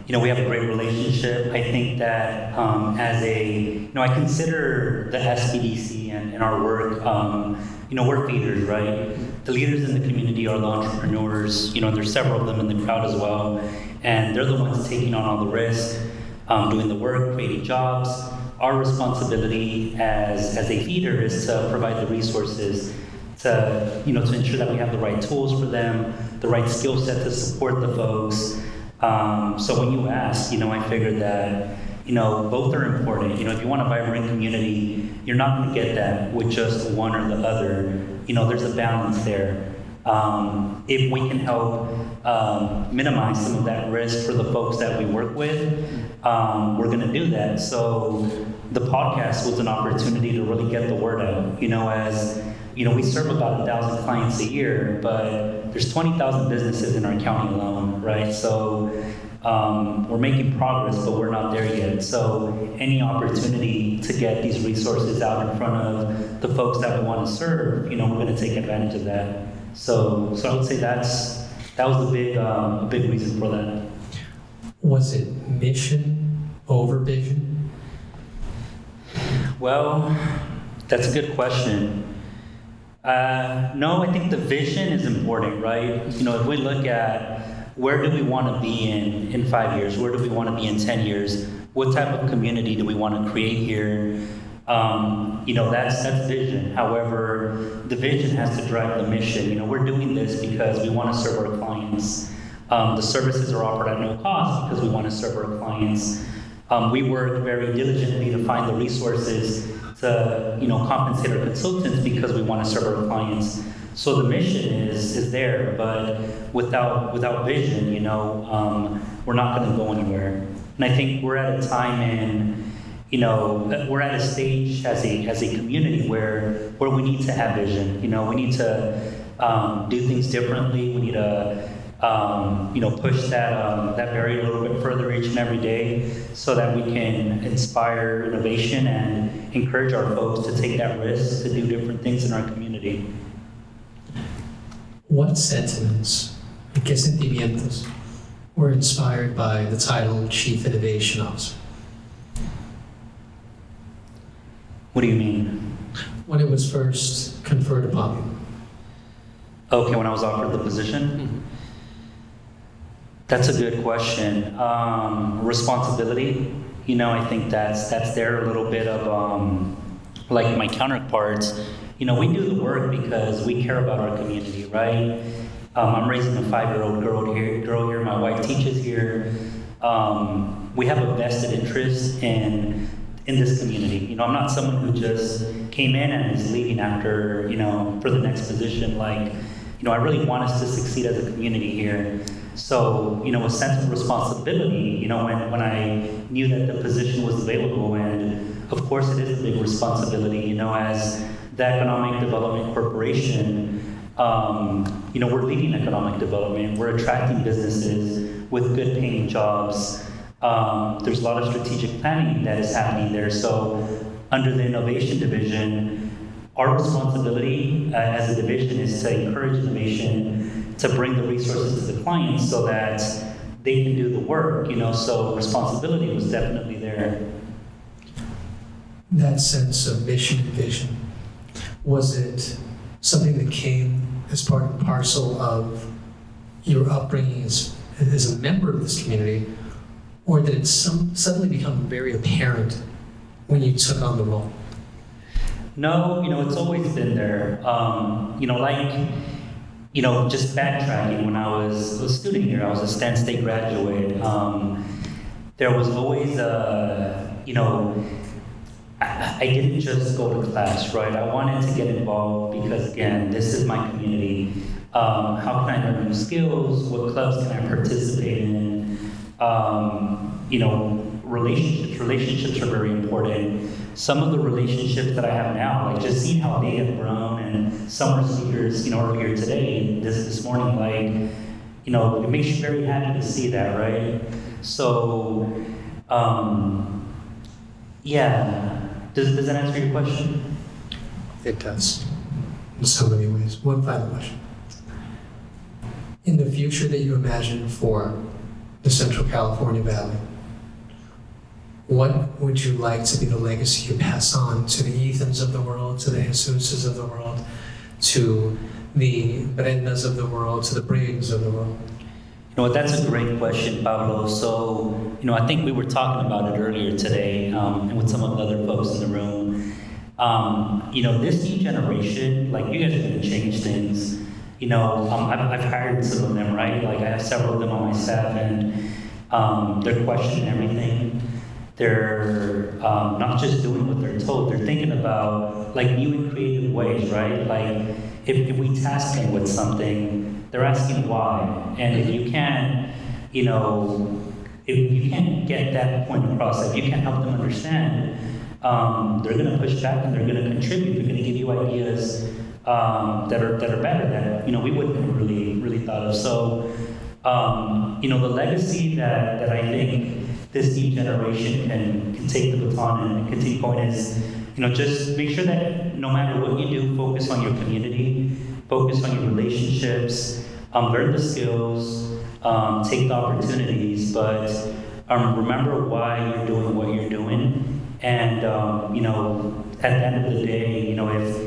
we have a great relationship. I think that I consider the SBDC and our work, we're feeders, right? The leaders in the community are the entrepreneurs, and there's several of them in the crowd as well. And they're the ones taking on all the risk, doing the work, creating jobs. Our responsibility as a feeder is to provide the resources to ensure that we have the right tools for them, the right skill set to support the folks. So when you ask, I figured that, both are important. If you want a vibrant community, you're not going to get that with just one or the other. There's a balance there. If we can help minimize some of that risk for the folks that we work with, we're going to do that. So the podcast was an opportunity to really get the word out. We serve about 1,000 clients a year, but there's 20,000 businesses in our county alone, right? So we're making progress, but we're not there yet. So any opportunity to get these resources out in front of the folks that we want to serve, we're going to take advantage of that. So I would say that was the big reason for that. Was it mission over vision? Well, that's a good question. No, I think the vision is important, right? If we look at where do we want to be in 5 years, where do we want to be in 10 years, what type of community do we want to create here? That's vision. However, the vision has to drive the mission. We're doing this because we want to serve our clients. The services are offered at no cost because we want to serve our clients. We work very diligently to find the resources to, compensate our consultants because we want to serve our clients. So the mission is there, but without vision, we're not going to go anywhere. And I think we're at a time we're at a stage as a community where we need to have vision. We need to do things differently. We need to push that barrier a little bit further each and every day, so that we can inspire innovation and encourage our folks to take that risk to do different things in our community. What sentiments, qué sentimientos, were inspired by the title Chief Innovation Officer? What do you mean? When it was first conferred upon you? Okay, when I was offered the position? Mm-hmm. That's a good question. Responsibility, I think that's there. A little bit of, like my counterparts, we do the work because we care about our community, right? I'm raising a 5-year-old girl here. My wife teaches here. We have a vested interest in this community. I'm not someone who just came in and is leaving after, for the next position. I really want us to succeed as a community here. So, a sense of responsibility, when I knew that the position was available, and of course it is a big responsibility, as the Economic Development Corporation, we're leading economic development, we're attracting businesses with good paying jobs. There's a lot of strategic planning that is happening there. So under the innovation division, our responsibility as a division is to encourage innovation, to bring the resources to the clients so that they can do the work, so responsibility was definitely there. That sense of mission and vision, was it something that came as part and parcel of your upbringing as a member of this community, or did it suddenly become very apparent when you took on the role? No, it's always been there. Just backtracking, when I was a student here, I was a Stan State graduate. There was always I didn't just go to class, right? I wanted to get involved because, again, this is my community. How can I learn new skills? What clubs can I participate in? Relationships are very important. Some of the relationships that I have now, like just seeing how they have grown, and some were speakers, earlier today, this morning, like, it makes you very happy to see that, right? So, yeah. Does that answer your question? It does, in so many ways. One final question. In the future that you imagine for the Central California Valley, what would you like to be the legacy you pass on to the Ethans of the world, to the Jesuses of the world, to the Brendas of the world, to the Briggs of the world? That's a great question, Pablo. So, I think we were talking about it earlier today, and with some of the other folks in the room. This new generation, like, you guys are going to change things. I've hired some of them, right? Like, I have several of them on my staff, and they're questioning everything. They're not just doing what they're told, they're thinking about, like, new and creative ways, right? Like, if we task them with something, they're asking why. And if you can't, if you can't get that point across, if you can't help them understand, they're going to push back and they're going to contribute. They're going to give you ideas that are better that we wouldn't have really thought of. So, the legacy that I think this new generation can take the baton and continue going is, just make sure that no matter what you do, focus on your community, focus on your relationships, learn the skills, take the opportunities, but remember why you're doing what you're doing. And, at the end of the day,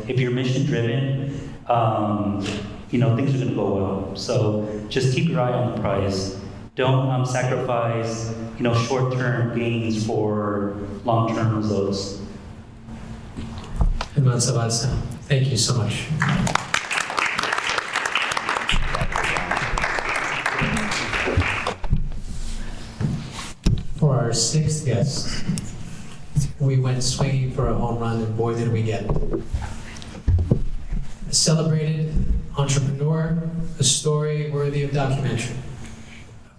if you're mission driven, things are going to go well. So just keep your eye on the prize. Don't sacrifice, short-term gains for long-term results. Herman Sabalsa, thank you so much. For our sixth guest, we went swinging for a home run, and boy did we get it. A celebrated entrepreneur, a story worthy of documentary.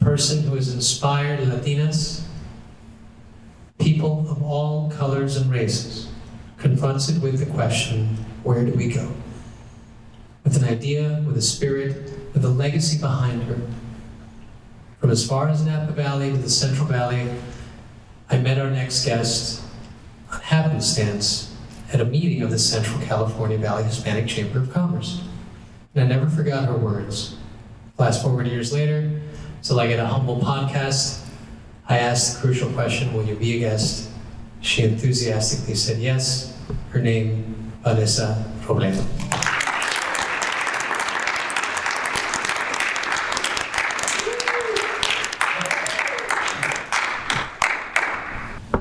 A person who has inspired Latinas, people of all colors and races, confronted with the question, where do we go? With an idea, with a spirit, with a legacy behind her. From as far as Napa Valley to the Central Valley, I met our next guest on happenstance at a meeting of the Central California Valley Hispanic Chamber of Commerce. And I never forgot her words. Fast forward years later, so like at a humble podcast, I asked the crucial question, will you be a guest? She enthusiastically said yes. Her name, Vanessa Robledo.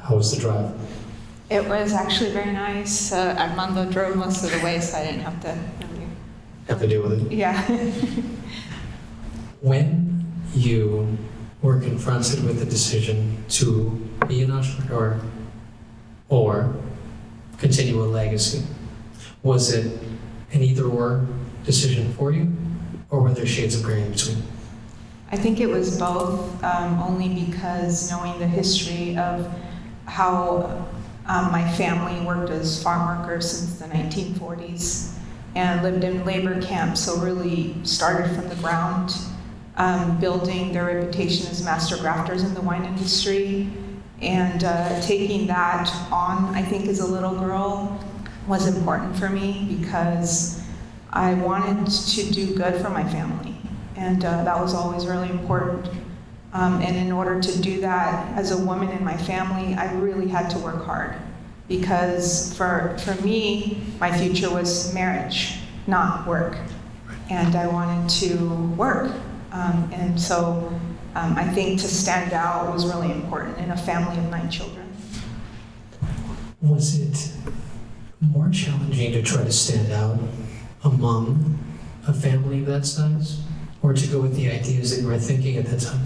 How was the drive? It was actually very nice. Armando drove most of the way, so I didn't have to. Have to deal with it? Yeah. When you were confronted with the decision to be an entrepreneur or continue a legacy, was it an either-or decision for you, or were there shades of gray in between? I think it was both, only because knowing the history of how my family worked as farm workers since the 1940s and lived in labor camps, so really started from the ground, building their reputation as master grafters in the wine industry. And taking that on, I think, as a little girl was important for me because I wanted to do good for my family. And that was always really important. And in order to do that as a woman in my family, I really had to work hard. Because for me, my future was marriage, not work. And I wanted to work. And so I think to stand out was really important in a family of 9 children. Was it more challenging to try to stand out among a family of that size, or to go with the ideas that you were thinking at that time?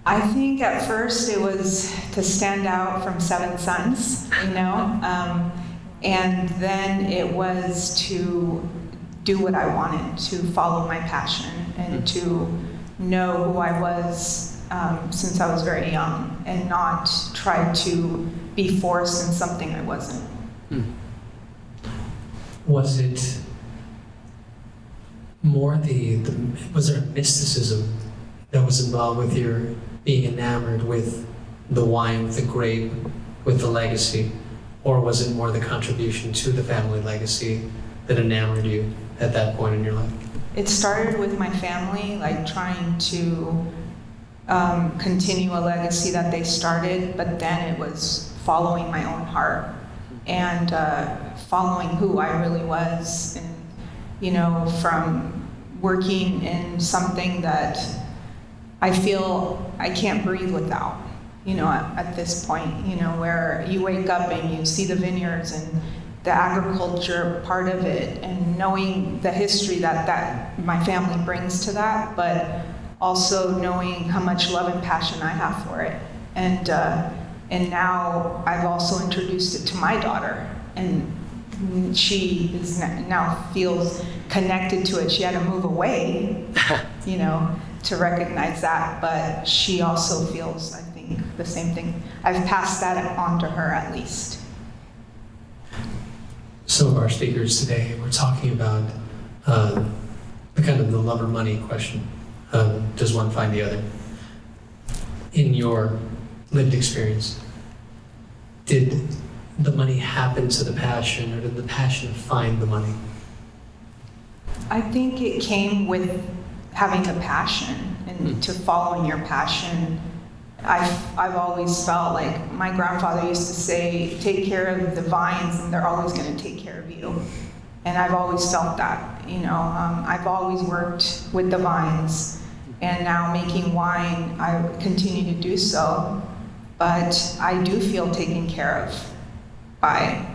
I think at first it was to stand out from seven sons, and then it was to do what I wanted, to follow my passion, and to know who I was since I was very young, and not try to be forced in something I wasn't. Was it more was there a mysticism that was involved with your being enamored with the wine, with the grape, with the legacy? Or was it more the contribution to the family legacy that enamored you at that point in your life? It started with my family, like trying to continue a legacy that they started, but then it was following my own heart and following who I really was, and from working in something that I feel I can't breathe without, at this point, where you wake up and you see the vineyards and the agriculture part of it, and knowing the history that my family brings to that, but also knowing how much love and passion I have for it. And now I've also introduced it to my daughter, and she is now feels connected to it. She had to move away, to recognize that, but she also feels, I think, the same thing. I've passed that on to her, at least. Some of our speakers today were talking about the kind of the love or money question. Does one find the other? In your lived experience, did the money happen to the passion, or did the passion find the money? I think it came with having the passion, and to following your passion. I've always felt like my grandfather used to say, take care of the vines and they're always going to take care of you. And I've always felt that, I've always worked with the vines, and now making wine, I continue to do so. But I do feel taken care of by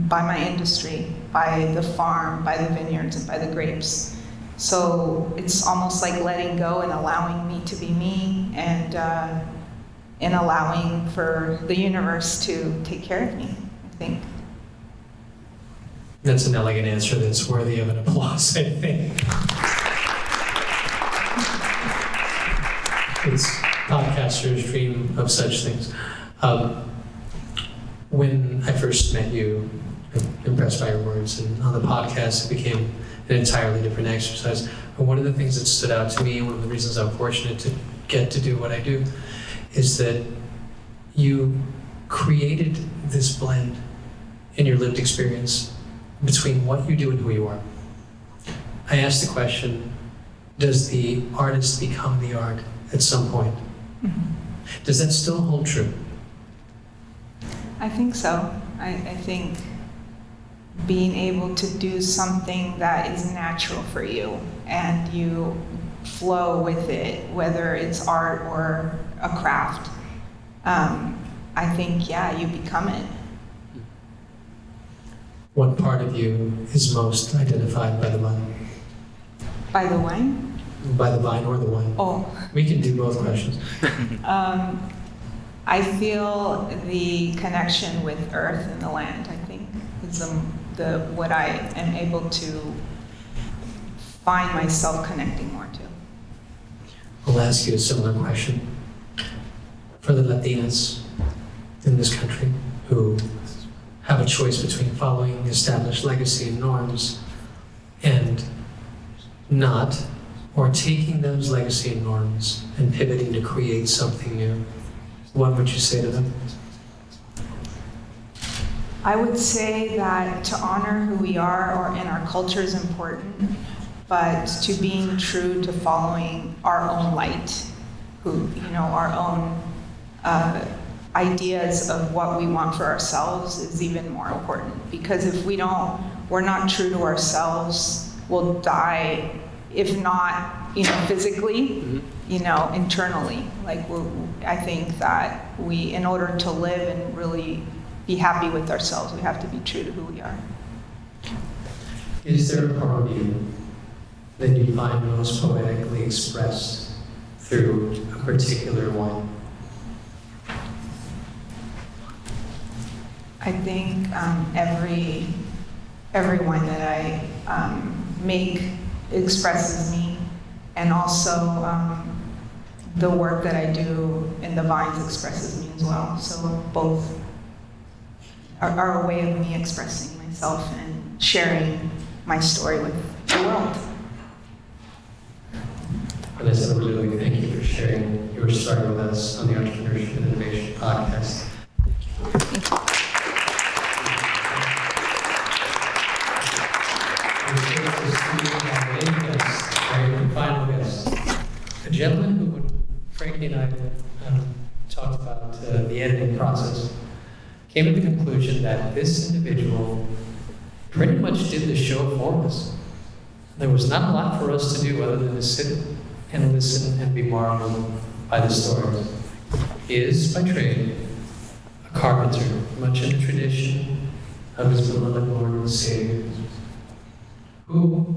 my industry, by the farm, by the vineyards, and by the grapes. So it's almost like letting go and allowing me to be me, and allowing for the universe to take care of me, I think. That's an elegant answer that's worthy of an applause, I think. It's podcasters dream of such things. When I first met you, impressed by your words, and on the podcast it became an entirely different exercise. And one of the things that stood out to me, one of the reasons I'm fortunate to get to do what I do, is that you created this blend in your lived experience between what you do and who you are. I asked the question, does the artist become the art at some point? Mm-hmm. Does that still hold true? I think so. I think being able to do something that is natural for you and you flow with it, whether it's art or a craft, I think, you become it. What part of you is most identified by the vine? By the wine? By the vine or the wine? Oh. We can do both questions. I feel the connection with earth and the land, I think, is what I am able to find myself connecting more to. I'll ask you a similar question. For the Latinas in this country who have a choice between following established legacy and norms and not, or taking those legacy and norms and pivoting to create something new, what would you say to them? I would say that to honor who we are or in our culture is important, but to being true to following our own light, our own ideas of what we want for ourselves is even more important. Because if we're not true to ourselves, we'll die, if not, physically, internally. I think that in order to live and really be happy with ourselves, we have to be true to who we are. Is there a part of you that you find most poetically expressed through a particular wine? I think every wine that I make expresses me, and also the work that I do in the vines expresses me as well. So both are a way of me expressing myself and sharing my story with the world. Vanessa, really thank you for sharing your story with us on the Entrepreneurship and Innovation podcast. Final guest, a gentleman who, when Frankie and I talked about the editing process, came to the conclusion that this individual pretty much did the show for us. There was not a lot for us to do other than to sit and listen and be marveled by the stories. He is, by trade, a carpenter, much in the tradition of his beloved Lord and Savior, who,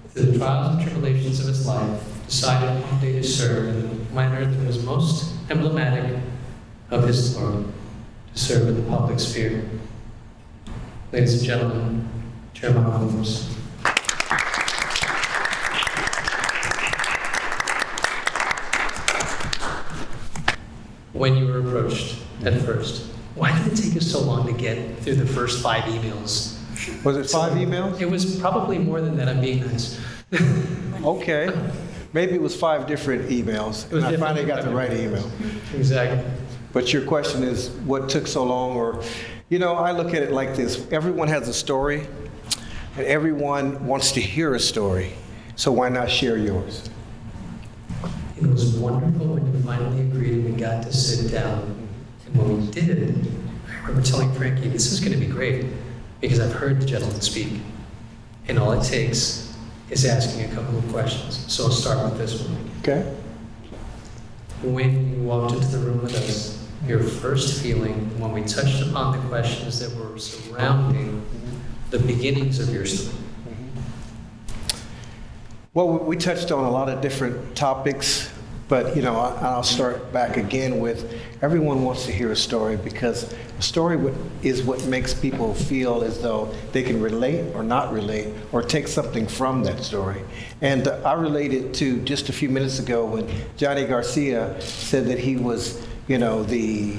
through the trials and tribulations of his life, decided one day to serve in the manner that was most emblematic of his Lord, to serve in the public sphere. Ladies and gentlemen, Jeremiah Holmes. When you were approached at first, why did it take us so long to get through the first 5 emails? Was it 5 emails? It was probably more than that, I'm being nice. Okay. Maybe it was 5 different emails, It was and I different. finally got the right email. Exactly. But your question is, what took so long? Or, I look at it like this. Everyone has a story, and everyone wants to hear a story. So why not share yours? It was wonderful when you finally agreed and we got to sit down. And when we did, I remember telling Frankie, this is going to be great because I've heard the gentleman speak. And all it takes is asking a couple of questions. So I'll start with this one. Okay? When you walked into the room with us, your first feeling when we touched upon the questions that were surrounding the beginnings of your story. Well, we touched on a lot of different topics, but I'll start back again with everyone wants to hear a story because a story is what makes people feel as though they can relate or not relate or take something from that story. And I related to just a few minutes ago when Johnny Garcia said that he was, the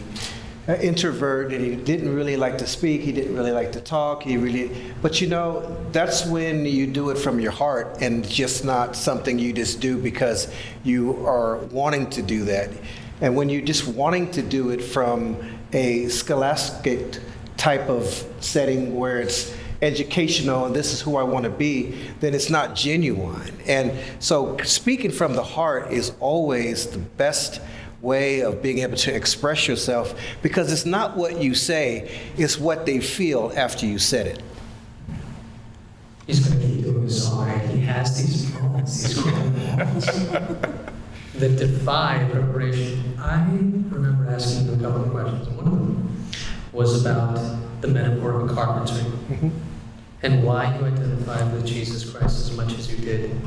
introvert and he didn't really like to speak, he didn't really like to talk, but that's when you do it from your heart and just not something you just do because you are wanting to do that. And when you're just wanting to do it from a scholastic type of setting where it's educational and this is who I want to be, then it's not genuine. And so speaking from the heart is always the best way of being able to express yourself because it's not what you say, it's what they feel after you said it. He's going to keep doing this all right. He has these moments, these cool moments that defy preparation. I remember asking him a couple of questions. One of them was about the metaphor of carpentry and why you identified with Jesus Christ as much as you did.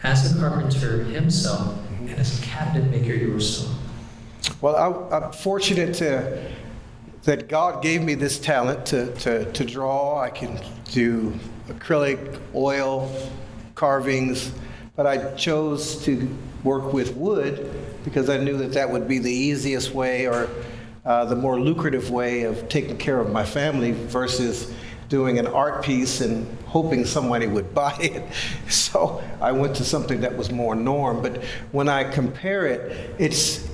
As a carpenter himself and as a cabinet maker yourself. Well, I'm fortunate that God gave me this talent to draw. I can do acrylic, oil, carvings, but I chose to work with wood because I knew that would be the easiest way or the more lucrative way of taking care of my family versus doing an art piece and hoping somebody would buy it. So I went to something that was more norm. But when I compare it, it's,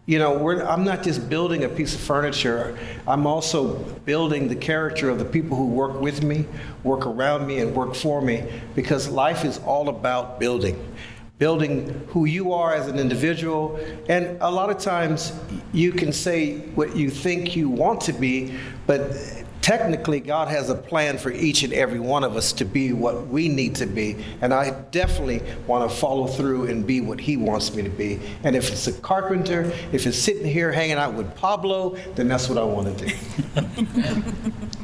I'm not just building a piece of furniture, I'm also building the character of the people who work with me, work around me, and work for me, because life is all about building who you are as an individual. And a lot of times you can say what you think you want to be, but technically God has a plan for each and every one of us to be what we need to be. And I definitely want to follow through and be what he wants me to be. And if it's a carpenter, if it's sitting here hanging out with Pablo, then that's what I want to do.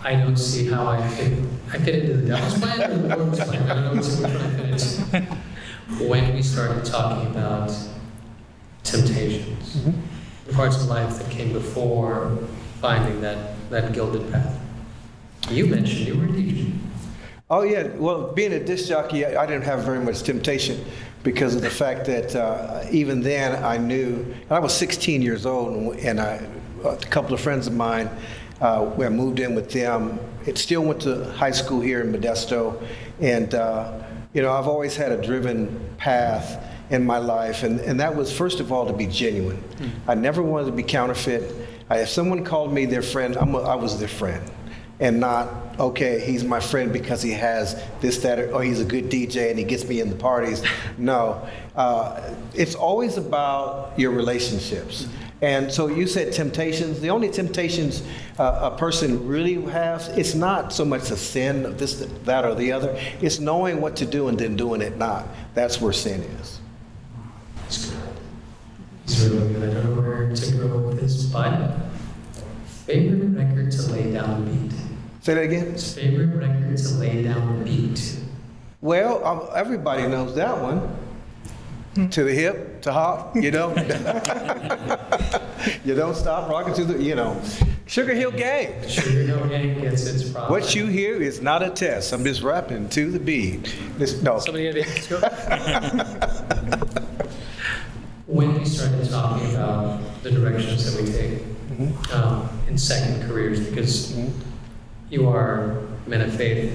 I don't see how I fit into the devil's plan or the Lord's plan. I don't know which one I fit into. When we started talking about temptations, the parts of life that came before finding that gilded path. You mentioned you were a teacher. Oh, yeah. Well, being a disc jockey, I didn't have very much temptation because of the fact that even then I knew, and I was 16 years old, and a couple of friends of mine, where I moved in with them, it still went to high school here in Modesto. And, I've always had a driven path in my life. And that was, first of all, to be genuine. I never wanted to be counterfeit. If someone called me their friend, I was their friend. And not, okay, he's my friend because he has this, that, or he's a good DJ and he gets me in the parties. No, it's always about your relationships. And so you said temptations. The only temptations a person really has, it's not so much a sin of this, that, or the other. It's knowing what to do and then doing it not. That's where sin is. That's good. He's really good. I don't know where to go with this, but favorite record to lay down the beat. Say that again? His favorite record to lay down the beat. Well, everybody knows that one. To the hip, to hop, You don't stop rocking to the, Sugar Hill Gang. Sugar Hill Gang gets its props. What you hear is not a test. I'm just rapping to the beat. No. Somebody let's go. When we started talking about the directions that we take in second careers, because you are men of faith,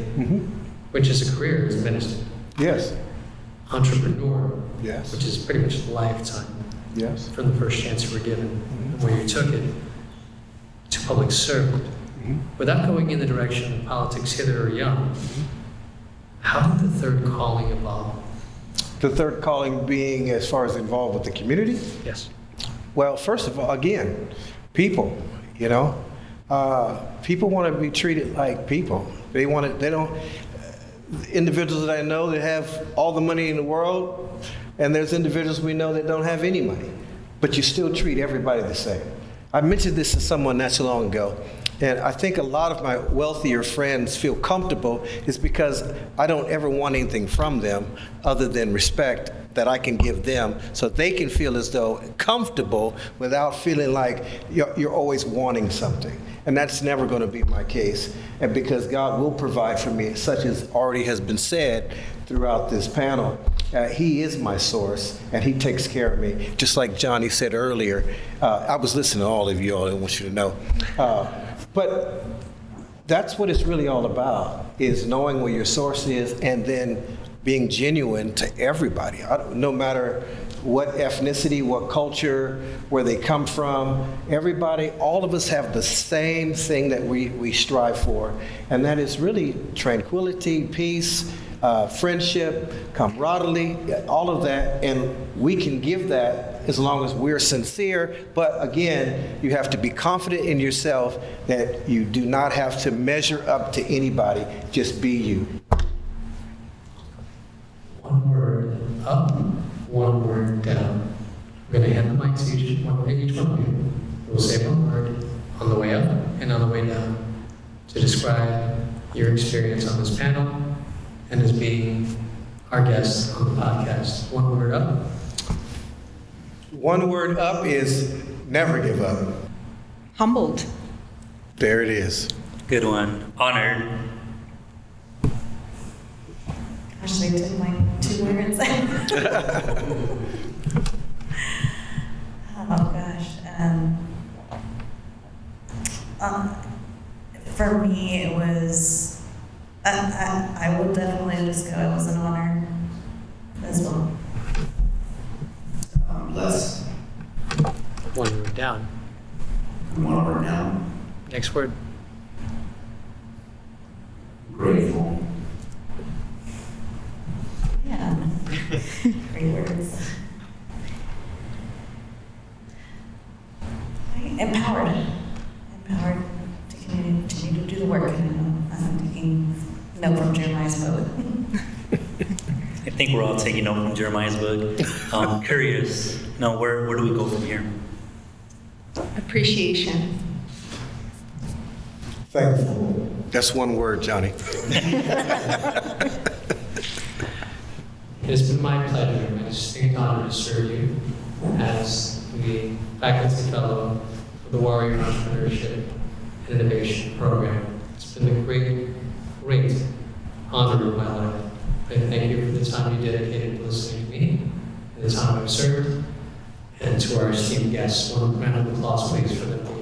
which is a career as a minister. Yes. Entrepreneur, Yes. which is pretty much a lifetime Yes. from the first chance you were given, and where you took it to public servant. Without going in the direction of politics hither or young, how did the third calling evolve? The third calling being as far as involved with the community? Yes. Well, first of all, again, people, people want to be treated like people. They don't, individuals that I know that have all the money in the world, and there's individuals we know that don't have any money, but you still treat everybody the same. I mentioned this to someone not so long ago, and I think a lot of my wealthier friends feel comfortable is because I don't ever want anything from them other than respect that I can give them, so they can feel as though comfortable without feeling like you're always wanting something. And that's never going to be my case. And because God will provide for me, such as already has been said throughout this panel, He is my source, and He takes care of me. Just like Johnny said earlier, I was listening to all of you all, I want you to know. But that's what it's really all about, is knowing where your source is and then being genuine to everybody, no matter what ethnicity, what culture, where they come from. Everybody, all of us have the same thing that we strive for, and that is really tranquility, peace, friendship, camaraderie, all of that, and we can give that as long as we're sincere. But again, you have to be confident in yourself that you do not have to measure up to anybody, just be you. One word up, one word down. I'm going to hand the mic to each one of you. We'll say one word on the way up and on the way down to describe your experience on this panel and as being our guest on the podcast. One word up. One word up is never give up. Humbled. There it is. Good one. Honored. Actually, I took my 2 words. Oh gosh. For me, it was. I will definitely just go. It was an honor as well. I'm blessed. One word down. One word down. Next word. Grateful. Yeah. Great words. Empowered. Empowered to continue to do the work. I'm taking note from Jeremiah's book. I think we're all taking note from Jeremiah's book. Curious, where do we go from here? Appreciation. Thankful. That's one word, Johnny. It's been my pleasure, my distinct honor to serve you as the faculty fellow for the Warrior Entrepreneurship and Innovation Program. It's been a great, great honor of my life. I thank you for the time you dedicated to listening to me, and the time I've served, and to our esteemed guests. One round of applause, please, for them.